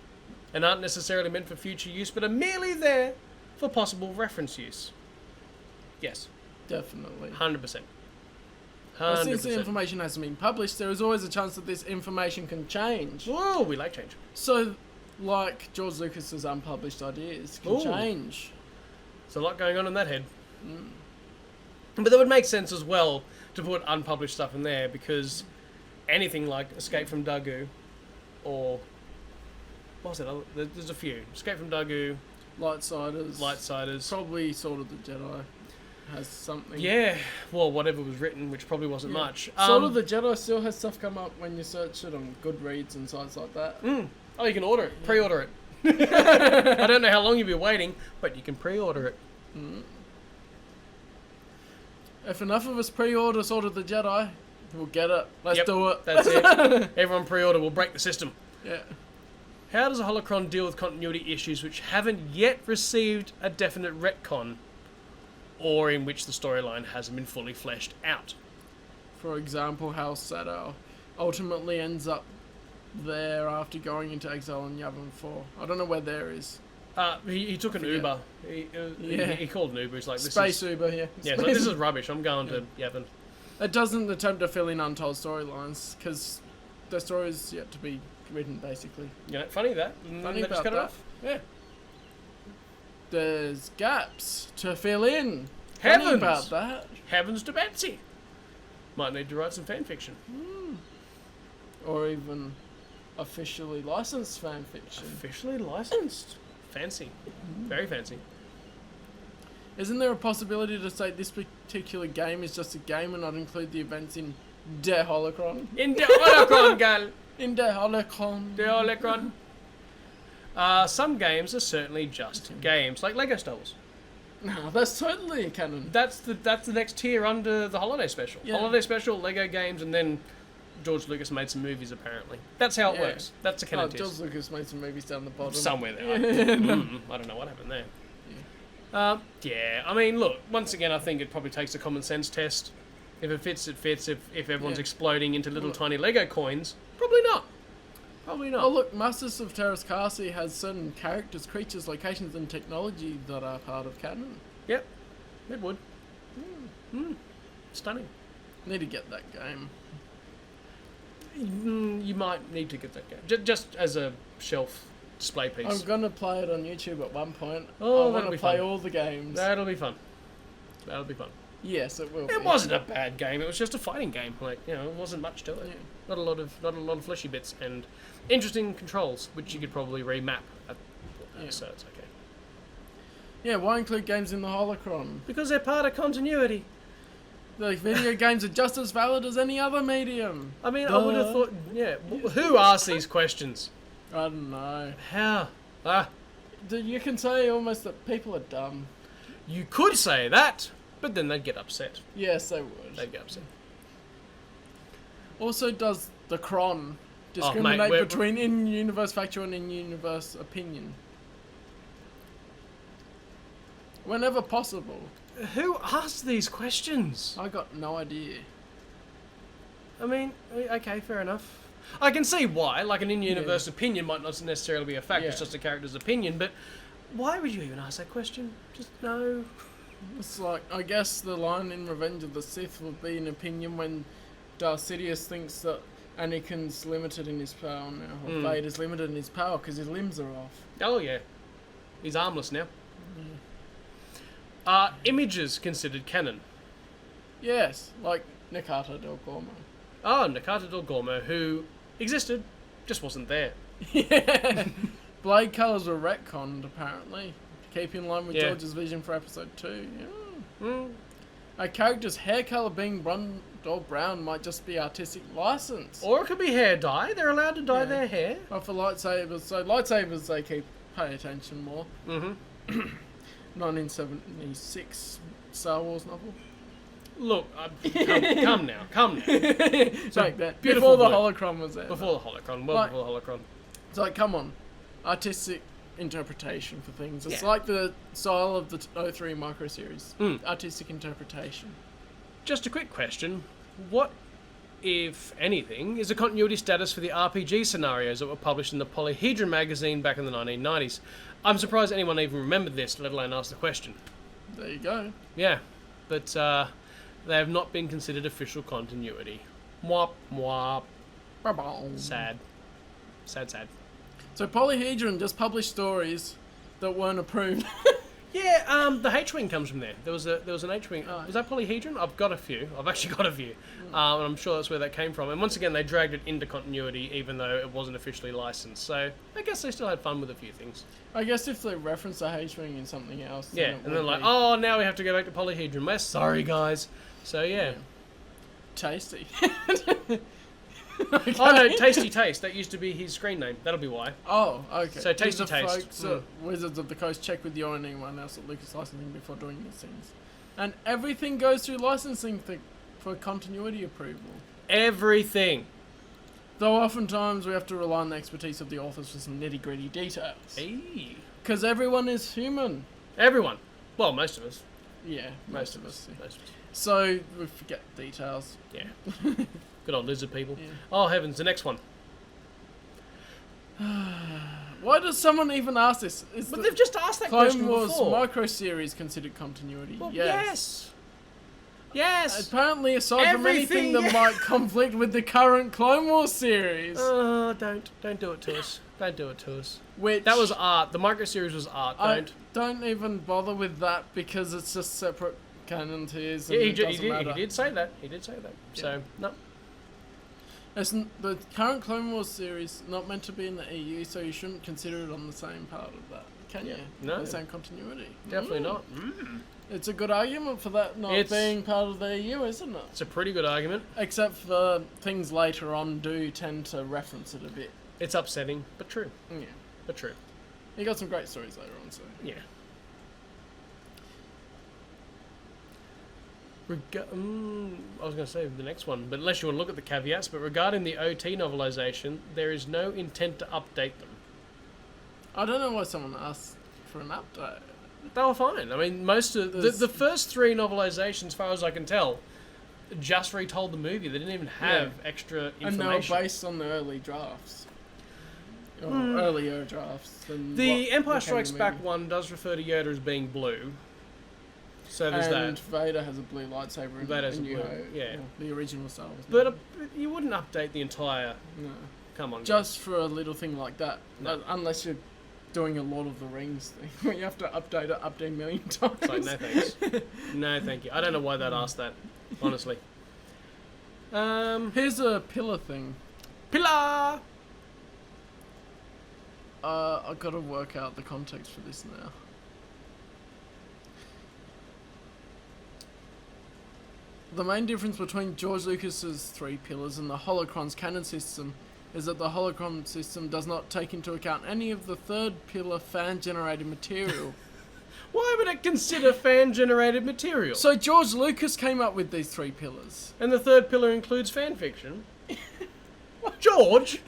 [SPEAKER 2] and aren't necessarily meant for future use but are merely there for possible reference use? Yes.
[SPEAKER 1] Definitely.
[SPEAKER 2] 100%.
[SPEAKER 1] But since the information hasn't been published, there is always a chance that this information can change.
[SPEAKER 2] Whoa, we like change.
[SPEAKER 1] So, like George Lucas's unpublished ideas can change.
[SPEAKER 2] There's a lot going on in that head. But that would make sense as well to put unpublished stuff in there because anything like Escape from Dagu or... What was it? There's a few. Escape from Dagu. Lightsiders.
[SPEAKER 1] Probably Sword of the Jedi has something.
[SPEAKER 2] Yeah. Well, whatever was written, which probably wasn't much.
[SPEAKER 1] Sword of the Jedi still has stuff come up when you search it on Goodreads and sites like that.
[SPEAKER 2] Oh, you can order it. Pre-order it. I don't know how long you'll be waiting, but you can pre-order it.
[SPEAKER 1] If enough of us pre-order Sword of the Jedi, we'll get it. Let's do it.
[SPEAKER 2] That's it. Everyone pre-order. We'll break the system.
[SPEAKER 1] Yeah.
[SPEAKER 2] How does a holocron deal with continuity issues which haven't yet received a definite retcon or in which the storyline hasn't been fully fleshed out?
[SPEAKER 1] For example, how Sadao ultimately ends up there after going into exile on Yavin 4. I don't know where there is.
[SPEAKER 2] He took an Uber. He called an Uber. He's like,
[SPEAKER 1] Space Uber, yeah.
[SPEAKER 2] Yeah, like, this is rubbish. I'm going to Yavin.
[SPEAKER 1] It doesn't attempt to fill in untold storylines because the story is yet to be written, basically.
[SPEAKER 2] Yeah, funny that.
[SPEAKER 1] Funny
[SPEAKER 2] about
[SPEAKER 1] that.
[SPEAKER 2] Off.
[SPEAKER 1] Yeah. There's gaps to fill in.
[SPEAKER 2] Heavens!
[SPEAKER 1] Funny about that.
[SPEAKER 2] Heavens to Betsy. Might need to write some fan fiction.
[SPEAKER 1] Or even officially licensed fan fiction.
[SPEAKER 2] Officially licensed? Fancy. Very fancy.
[SPEAKER 1] Isn't there a possibility to say this particular game is just a game and not include the events in De Holocron?
[SPEAKER 2] In De Holocron, gal!
[SPEAKER 1] In De Holocron.
[SPEAKER 2] De Holocron. Some games are certainly just games, like Lego Star Wars.
[SPEAKER 1] No, that's totally a canon.
[SPEAKER 2] That's the next tier under the Holiday Special.
[SPEAKER 1] Yeah.
[SPEAKER 2] Holiday Special, Lego games, and then George Lucas made some movies, apparently. That's how it works. That's a canon tier.
[SPEAKER 1] George Lucas made some movies down the bottom.
[SPEAKER 2] Somewhere there. I don't know what happened there. I mean, look, once again, I think it probably takes a common sense test. If it fits, it fits. If everyone's exploding into little tiny Lego coins, probably not. Probably not.
[SPEAKER 1] Oh look, Masters of Terraskasi has certain characters, creatures, locations, and technology that are part of Canon.
[SPEAKER 2] Yep, it would. Stunning.
[SPEAKER 1] Need to get that game.
[SPEAKER 2] You might need to get that game. Just as a shelf display piece.
[SPEAKER 1] I'm gonna play it on YouTube at one point.
[SPEAKER 2] Oh,
[SPEAKER 1] I want
[SPEAKER 2] that'll
[SPEAKER 1] to
[SPEAKER 2] be
[SPEAKER 1] play
[SPEAKER 2] fun.
[SPEAKER 1] all the games.
[SPEAKER 2] That'll be fun. That'll be fun.
[SPEAKER 1] Yes, it will.
[SPEAKER 2] It wasn't a bad game. It was just a fighting game. Like, you know, it wasn't much to it.
[SPEAKER 1] Yeah.
[SPEAKER 2] Not a lot of fleshy bits and interesting controls, which you could probably remap. So it's okay.
[SPEAKER 1] Yeah, why include games in the holocron?
[SPEAKER 2] Because they're part of continuity.
[SPEAKER 1] The video games are just as valid as any other medium.
[SPEAKER 2] I mean, I would have thought. Yeah. Who asked these questions?
[SPEAKER 1] I don't know.
[SPEAKER 2] How?
[SPEAKER 1] You can say almost that people are dumb.
[SPEAKER 2] You could say that, but then they'd get upset.
[SPEAKER 1] Yes, they would.
[SPEAKER 2] They'd get upset.
[SPEAKER 1] Also, does the Cron discriminate
[SPEAKER 2] we're-
[SPEAKER 1] between in-universe factual and in-universe opinion? Whenever possible.
[SPEAKER 2] Who asked these questions?
[SPEAKER 1] I got no idea.
[SPEAKER 2] I mean, okay, fair enough. I can see why. Like, an in-universe opinion might not necessarily be a fact. It's
[SPEAKER 1] Yeah.
[SPEAKER 2] just a character's opinion. But why would you even ask that question? Just no.
[SPEAKER 1] It's like, I guess the line in Revenge of the Sith would be an opinion when Darth Sidious thinks that Anakin's limited in his power now, or Vader's limited in his power because his limbs are off.
[SPEAKER 2] Oh, yeah. He's armless now. Images considered canon.
[SPEAKER 1] Yes, like Nakata Del Gormo.
[SPEAKER 2] Oh, Nakata Del Gormo, who existed, just wasn't there.
[SPEAKER 1] Yeah. Blade colours were retconned, apparently. To keep in line with
[SPEAKER 2] Yeah.
[SPEAKER 1] George's vision for episode 2. Yeah.
[SPEAKER 2] Mm.
[SPEAKER 1] A character's hair colour being blonde or brown might just be artistic license.
[SPEAKER 2] Or it could be hair dye. They're allowed to dye
[SPEAKER 1] Yeah.
[SPEAKER 2] their hair.
[SPEAKER 1] But for lightsabers, they pay attention more.
[SPEAKER 2] Mm-hmm.
[SPEAKER 1] 1976 Star Wars novel.
[SPEAKER 2] Look, come now.
[SPEAKER 1] It's like that.
[SPEAKER 2] beautiful
[SPEAKER 1] Before the
[SPEAKER 2] work.
[SPEAKER 1] holocron was there.
[SPEAKER 2] Before the holocron. Well,
[SPEAKER 1] Like-
[SPEAKER 2] before the holocron.
[SPEAKER 1] It's like, come on. Artistic interpretation for things. It's
[SPEAKER 2] Yeah.
[SPEAKER 1] like the style of the 03 micro series.
[SPEAKER 2] Mm.
[SPEAKER 1] Artistic interpretation.
[SPEAKER 2] Just a quick question. What, if anything, is the continuity status for the RPG scenarios that were published in the Polyhedron magazine back in the 1990s? I'm surprised anyone even remembered this, let alone asked the question.
[SPEAKER 1] There you go.
[SPEAKER 2] Yeah, but they have not been considered official continuity. Mwop, mwop.
[SPEAKER 1] Ba-boom.
[SPEAKER 2] Sad. Sad.
[SPEAKER 1] So Polyhedron just published stories that weren't approved.
[SPEAKER 2] Yeah, the H-wing comes from there. There was an H-wing.
[SPEAKER 1] Oh,
[SPEAKER 2] Was that Polyhedron? I've got a few. I've actually got a few, and I'm sure that's where that came from. And once again, they dragged it into continuity, even though it wasn't officially licensed. So I guess they still had fun with a few things.
[SPEAKER 1] I guess if they reference a H-wing in something else. then
[SPEAKER 2] Yeah,
[SPEAKER 1] it
[SPEAKER 2] and
[SPEAKER 1] would
[SPEAKER 2] then like,
[SPEAKER 1] be
[SPEAKER 2] oh, now we have to go back to Polyhedron. We're sorry, guys. So yeah.
[SPEAKER 1] tasty.
[SPEAKER 2] Oh no, Tasty Taste. That used to be his screen name. That'll be why.
[SPEAKER 1] Oh, okay.
[SPEAKER 2] So Tasty
[SPEAKER 1] Did the
[SPEAKER 2] Taste.
[SPEAKER 1] folks at Wizards of the Coast check with you and anyone else at Lucas Licensing before doing these things. And everything goes through licensing for continuity approval.
[SPEAKER 2] Everything.
[SPEAKER 1] Though oftentimes we have to rely on the expertise of the authors for some nitty gritty details.
[SPEAKER 2] Hey.
[SPEAKER 1] Because everyone is human.
[SPEAKER 2] Everyone. Well, most of us.
[SPEAKER 1] Yeah,
[SPEAKER 2] Most of us.
[SPEAKER 1] So we forget details.
[SPEAKER 2] Yeah. Good old lizard people.
[SPEAKER 1] Yeah.
[SPEAKER 2] Oh heavens, the next one.
[SPEAKER 1] Why does someone even ask this? Is
[SPEAKER 2] But
[SPEAKER 1] the
[SPEAKER 2] they've just asked that
[SPEAKER 1] Clone
[SPEAKER 2] question
[SPEAKER 1] Wars
[SPEAKER 2] before.
[SPEAKER 1] micro series considered continuity?
[SPEAKER 2] Well,
[SPEAKER 1] yes.
[SPEAKER 2] Yes.
[SPEAKER 1] Apparently, aside from anything
[SPEAKER 2] Everything,
[SPEAKER 1] that might conflict with the current Clone Wars series,
[SPEAKER 2] Don't do it to us. Don't do it to us.
[SPEAKER 1] which
[SPEAKER 2] That was art. The micro series was art.
[SPEAKER 1] I don't even bother with that because it's just separate canon tiers. And
[SPEAKER 2] Yeah,
[SPEAKER 1] it doesn't matter.
[SPEAKER 2] he did say that. He did say that.
[SPEAKER 1] Yeah.
[SPEAKER 2] So no.
[SPEAKER 1] The current Clone Wars series not meant to be in the EU, so you shouldn't consider it on the same part of that, can you?
[SPEAKER 2] No.
[SPEAKER 1] The same continuity.
[SPEAKER 2] Definitely not.
[SPEAKER 1] It's a good argument for that not
[SPEAKER 2] It's-
[SPEAKER 1] being part of the EU, isn't it?
[SPEAKER 2] It's a pretty good argument.
[SPEAKER 1] Except for things later on do tend to reference it a bit.
[SPEAKER 2] It's upsetting, but true.
[SPEAKER 1] Yeah.
[SPEAKER 2] But true.
[SPEAKER 1] You got some great stories later on, so.
[SPEAKER 2] Yeah. I was going to say the next one, but unless you want to look at the caveats, but regarding the OT novelisation, there is no intent to update them.
[SPEAKER 1] I don't know why someone asked for an update.
[SPEAKER 2] They were fine. I mean, most of the first three novelisations, as far as I can tell, just retold the movie. They didn't even have extra
[SPEAKER 1] And they
[SPEAKER 2] information.
[SPEAKER 1] were based on the early drafts. or earlier drafts. Than
[SPEAKER 2] The
[SPEAKER 1] what
[SPEAKER 2] Empire
[SPEAKER 1] became
[SPEAKER 2] Strikes
[SPEAKER 1] the
[SPEAKER 2] Back
[SPEAKER 1] movie.
[SPEAKER 2] one does refer to Yoda as being blue. So there's
[SPEAKER 1] And
[SPEAKER 2] that.
[SPEAKER 1] Vader has a blue lightsaber in,
[SPEAKER 2] Vader's
[SPEAKER 1] in
[SPEAKER 2] a
[SPEAKER 1] New
[SPEAKER 2] blue,
[SPEAKER 1] Hope.
[SPEAKER 2] yeah.
[SPEAKER 1] Well, the original Star Wars.
[SPEAKER 2] But
[SPEAKER 1] movie.
[SPEAKER 2] you wouldn't update the entire...
[SPEAKER 1] No.
[SPEAKER 2] Come on.
[SPEAKER 1] Just for a little thing like that.
[SPEAKER 2] No.
[SPEAKER 1] Unless you're doing a Lord of the Rings thing, where you have to update it up to a million times.
[SPEAKER 2] It's like, no thanks. No, thank you. I don't know why that asked that, honestly.
[SPEAKER 1] Here's a pillar thing.
[SPEAKER 2] Pillar!
[SPEAKER 1] I've got to work out the context for this now. The main difference between George Lucas's 3 pillars and the Holocron's canon system is that the Holocron system does not take into account any of the third pillar fan-generated material.
[SPEAKER 2] Why would it consider fan-generated material?
[SPEAKER 1] So George Lucas came up with these 3 pillars.
[SPEAKER 2] And the third pillar includes fan fiction? George!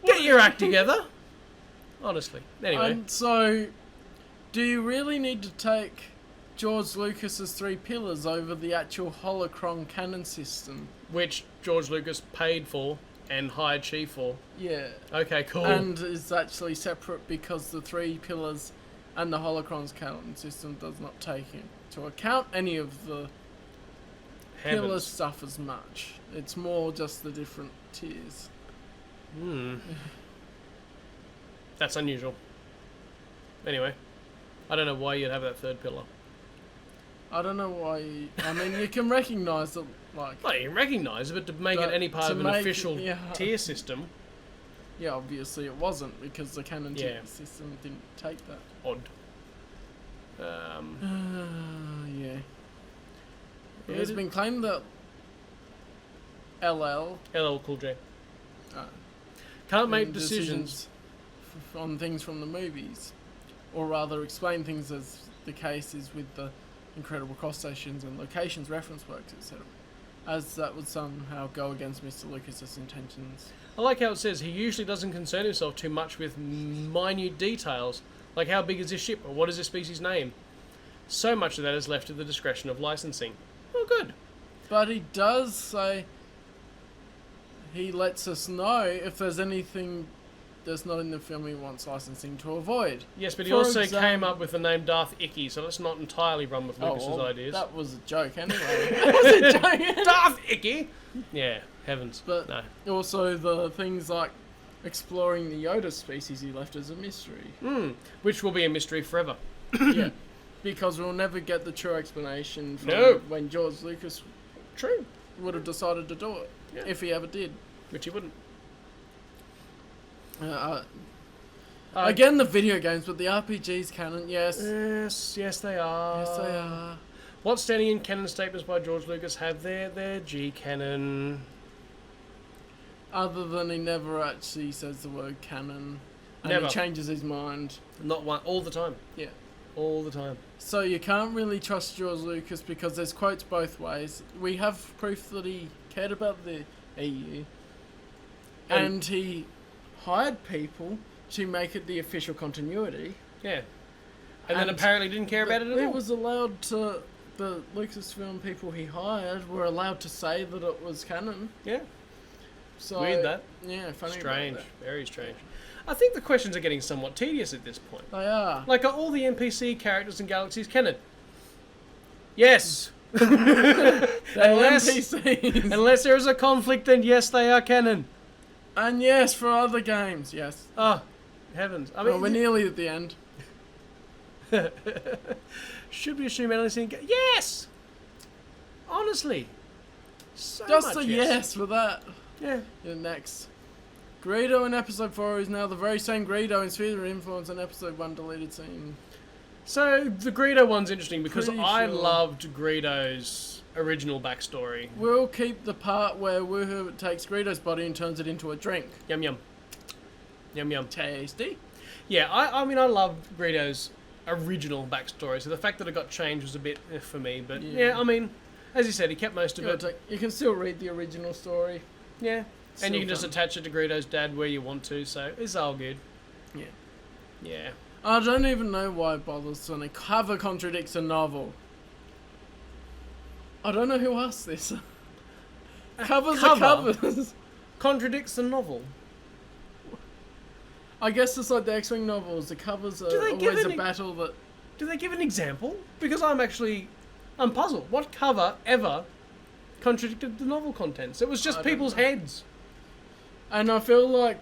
[SPEAKER 2] Get your act together! Honestly. Anyway.
[SPEAKER 1] And so, do you really need to take George Lucas's 3 pillars over the actual Holocron canon system?
[SPEAKER 2] Which George Lucas paid for and hired Chee for.
[SPEAKER 1] Yeah.
[SPEAKER 2] Okay, cool.
[SPEAKER 1] And is actually separate because the 3 pillars and the Holocron's canon system does not take into account any of the pillar
[SPEAKER 2] Heavens.
[SPEAKER 1] stuff as much. It's more just the different tiers.
[SPEAKER 2] That's unusual. Anyway. I don't know why you'd have that third pillar.
[SPEAKER 1] I don't know why. I mean, you can recognise that, like.
[SPEAKER 2] Well, you can recognise it, but to make it
[SPEAKER 1] But
[SPEAKER 2] any part
[SPEAKER 1] to
[SPEAKER 2] of an
[SPEAKER 1] make it-
[SPEAKER 2] official
[SPEAKER 1] yeah.
[SPEAKER 2] tier system,
[SPEAKER 1] Yeah, obviously it wasn't because the canon
[SPEAKER 2] Yeah.
[SPEAKER 1] tier system didn't take that.
[SPEAKER 2] odd.
[SPEAKER 1] Yeah.
[SPEAKER 2] Yeah,
[SPEAKER 1] It has been claimed that LL
[SPEAKER 2] LL Cool J.
[SPEAKER 1] uh,
[SPEAKER 2] Can't make
[SPEAKER 1] made
[SPEAKER 2] decisions.
[SPEAKER 1] on things from the movies, or rather explain things as the case is with the incredible cross stations and locations, reference works, etc. As that would somehow go against Mr. Lucas's intentions.
[SPEAKER 2] I like how it says he usually doesn't concern himself too much with minute details, like how big is this ship or what is this species' name. So much of that is left to the discretion of licensing. Oh, good.
[SPEAKER 1] But he does say he lets us know if there's anything that's not in the film he wants licensing to avoid.
[SPEAKER 2] Yes, but he
[SPEAKER 1] For
[SPEAKER 2] also
[SPEAKER 1] example-
[SPEAKER 2] came up with the name Darth Icky, so let's not entirely run with Lucas's ideas.
[SPEAKER 1] That was a joke anyway. That was a joke.
[SPEAKER 2] Darth Icky! Yeah, heavens.
[SPEAKER 1] But
[SPEAKER 2] no.
[SPEAKER 1] also the things like exploring the Yoda species he left as a mystery.
[SPEAKER 2] Which will be a mystery forever.
[SPEAKER 1] Yeah. Because we'll never get the true explanation from
[SPEAKER 2] No.
[SPEAKER 1] when George Lucas
[SPEAKER 2] True.
[SPEAKER 1] would have decided to do it.
[SPEAKER 2] Yeah.
[SPEAKER 1] If he ever did.
[SPEAKER 2] Which he wouldn't.
[SPEAKER 1] Again, the video games, but the RPG's canon, yes.
[SPEAKER 2] Yes, they are.
[SPEAKER 1] Yes, they are.
[SPEAKER 2] What standing in canon statements by George Lucas have their G canon?
[SPEAKER 1] Other than he never actually says the word canon. And
[SPEAKER 2] Never.
[SPEAKER 1] he changes his mind.
[SPEAKER 2] Not one, all the time.
[SPEAKER 1] Yeah.
[SPEAKER 2] All the time.
[SPEAKER 1] So you can't really trust George Lucas because there's quotes both ways. We have proof that he cared about the EU. And he hired people to make it the official continuity.
[SPEAKER 2] Yeah. And then apparently didn't care about it at
[SPEAKER 1] He
[SPEAKER 2] all.
[SPEAKER 1] was allowed to... The Lucasfilm people he hired were allowed to say that it was canon.
[SPEAKER 2] Yeah.
[SPEAKER 1] So,
[SPEAKER 2] Weird that.
[SPEAKER 1] Yeah, funny about
[SPEAKER 2] Strange.
[SPEAKER 1] that.
[SPEAKER 2] Very strange. I think the questions are getting somewhat tedious at this point.
[SPEAKER 1] They are.
[SPEAKER 2] Like, are all the NPC characters in Galaxies canon? Yes.
[SPEAKER 1] They're NPCs.
[SPEAKER 2] Unless there is a conflict, then yes, they are canon.
[SPEAKER 1] And yes, for other games, yes.
[SPEAKER 2] Oh, heavens. I mean,
[SPEAKER 1] Well, we're nearly at the end.
[SPEAKER 2] should we assume anything? Yes! Honestly. So
[SPEAKER 1] Just
[SPEAKER 2] much
[SPEAKER 1] a yes for that.
[SPEAKER 2] Yeah.
[SPEAKER 1] Next. Greedo in episode 4 is now the very same Greedo in Sphere of Influence in episode 1 deleted scene.
[SPEAKER 2] So, the Greedo one's interesting because
[SPEAKER 1] Pretty
[SPEAKER 2] I
[SPEAKER 1] sure.
[SPEAKER 2] loved Greedo's original backstory.
[SPEAKER 1] We'll keep the part where Woohoo takes Greedo's body and turns it into a drink.
[SPEAKER 2] Yum yum. Yum yum.
[SPEAKER 1] Tasty.
[SPEAKER 2] Yeah, I mean, I loved Greedo's original backstory, so the fact that it got changed was a bit for me, but yeah, I mean, as you said, he kept most of it.
[SPEAKER 1] You can still read the original story.
[SPEAKER 2] Yeah. And you can just
[SPEAKER 1] fun.
[SPEAKER 2] attach it to Greedo's dad where you want to, so it's all good.
[SPEAKER 1] Yeah.
[SPEAKER 2] Yeah.
[SPEAKER 1] I don't even know why it bothers when a cover contradicts a novel. I don't know who asked this. Covers
[SPEAKER 2] cover?
[SPEAKER 1] are covers.
[SPEAKER 2] Contradicts the novel.
[SPEAKER 1] I guess it's like the X-Wing novels. The covers are
[SPEAKER 2] they give
[SPEAKER 1] always a
[SPEAKER 2] any-
[SPEAKER 1] battle that...
[SPEAKER 2] Do they give an example? Because I'm puzzled. What cover ever contradicted the novel contents? It was just
[SPEAKER 1] I don't
[SPEAKER 2] people's
[SPEAKER 1] know.
[SPEAKER 2] heads.
[SPEAKER 1] And I feel like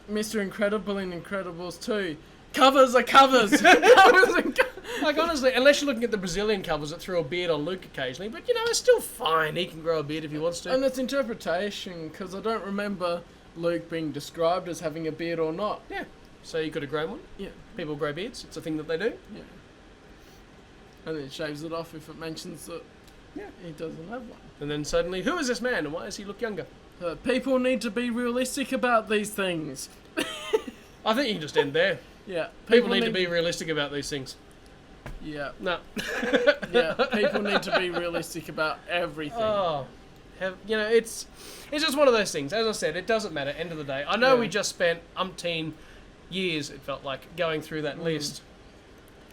[SPEAKER 1] Mr. Incredible in Incredibles 2, covers are covers. Covers are
[SPEAKER 2] Like, honestly, unless you're looking at the Brazilian covers that threw a beard on Luke occasionally, but, it's still fine. He can grow a beard if he wants to.
[SPEAKER 1] And it's interpretation, because I don't remember Luke being described as having a beard or not.
[SPEAKER 2] Yeah. So you could have grown one.
[SPEAKER 1] Yeah.
[SPEAKER 2] People grow beards. It's a thing that they do.
[SPEAKER 1] Yeah. And then it shaves it off if it mentions that he doesn't have one.
[SPEAKER 2] And then suddenly, who is this man and why does he look younger?
[SPEAKER 1] People need to be realistic about these things.
[SPEAKER 2] I think you can just end there.
[SPEAKER 1] Yeah.
[SPEAKER 2] People need to be realistic about these things.
[SPEAKER 1] Yeah.
[SPEAKER 2] No.
[SPEAKER 1] Yeah. People need to be realistic about everything.
[SPEAKER 2] Oh. It's just one of those things. As I said, it doesn't matter. End of the day. I know
[SPEAKER 1] Yeah.
[SPEAKER 2] we just spent umpteen years, it felt like, going through that list.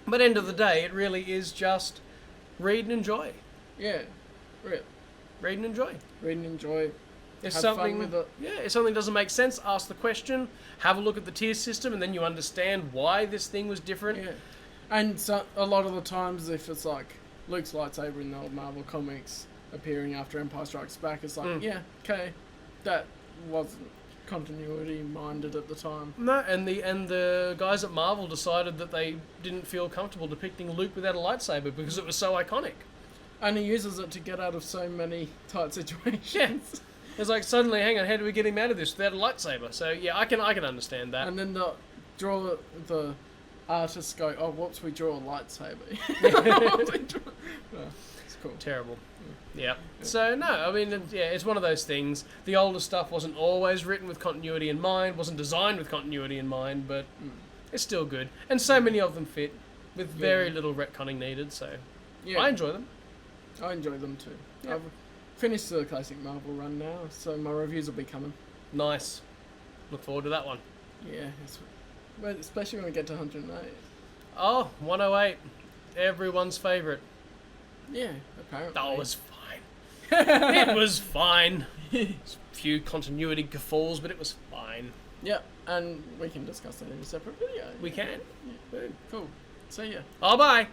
[SPEAKER 2] But end of the day, it really is just read and enjoy.
[SPEAKER 1] Yeah.
[SPEAKER 2] Read and enjoy.
[SPEAKER 1] Read and enjoy.
[SPEAKER 2] If
[SPEAKER 1] Have
[SPEAKER 2] something,
[SPEAKER 1] fun with it.
[SPEAKER 2] if something doesn't make sense, ask the question. Have a look at the tier system, and then you understand why this thing was different.
[SPEAKER 1] Yeah. And so, a lot of the times, if it's like Luke's lightsaber in the old Marvel comics appearing after Empire Strikes Back, it's like, yeah, okay, that wasn't continuity minded at the time.
[SPEAKER 2] No, and the guys at Marvel decided that they didn't feel comfortable depicting Luke without a lightsaber because it was so iconic.
[SPEAKER 1] And he uses it to get out of so many tight situations.
[SPEAKER 2] Yeah. It's like, suddenly, hang on, how do we get him out of this without a lightsaber? So yeah, I can understand that.
[SPEAKER 1] And then the artists go, oh, whoops, we draw a lightsaber. It's cool.
[SPEAKER 2] Terrible. Yeah. So no, I mean, it's one of those things. The older stuff wasn't always written with continuity in mind, wasn't designed with continuity in mind, but it's still good. And so many of them fit, with very little retconning needed. So
[SPEAKER 1] Yeah,
[SPEAKER 2] I enjoy them.
[SPEAKER 1] I enjoy them too.
[SPEAKER 2] Yep.
[SPEAKER 1] I've finished the classic Marvel run now, so my reviews will be coming.
[SPEAKER 2] Nice. Look forward to that one.
[SPEAKER 1] Yeah, especially when we get to 108.
[SPEAKER 2] Oh, 108. Everyone's favourite.
[SPEAKER 1] Yeah, apparently.
[SPEAKER 2] Oh, it was fine. It was fine. A few continuity guffaws, but it was fine.
[SPEAKER 1] Yeah, and we can discuss that in a separate video.
[SPEAKER 2] We can.
[SPEAKER 1] Yeah. Cool. See ya.
[SPEAKER 2] Oh, bye.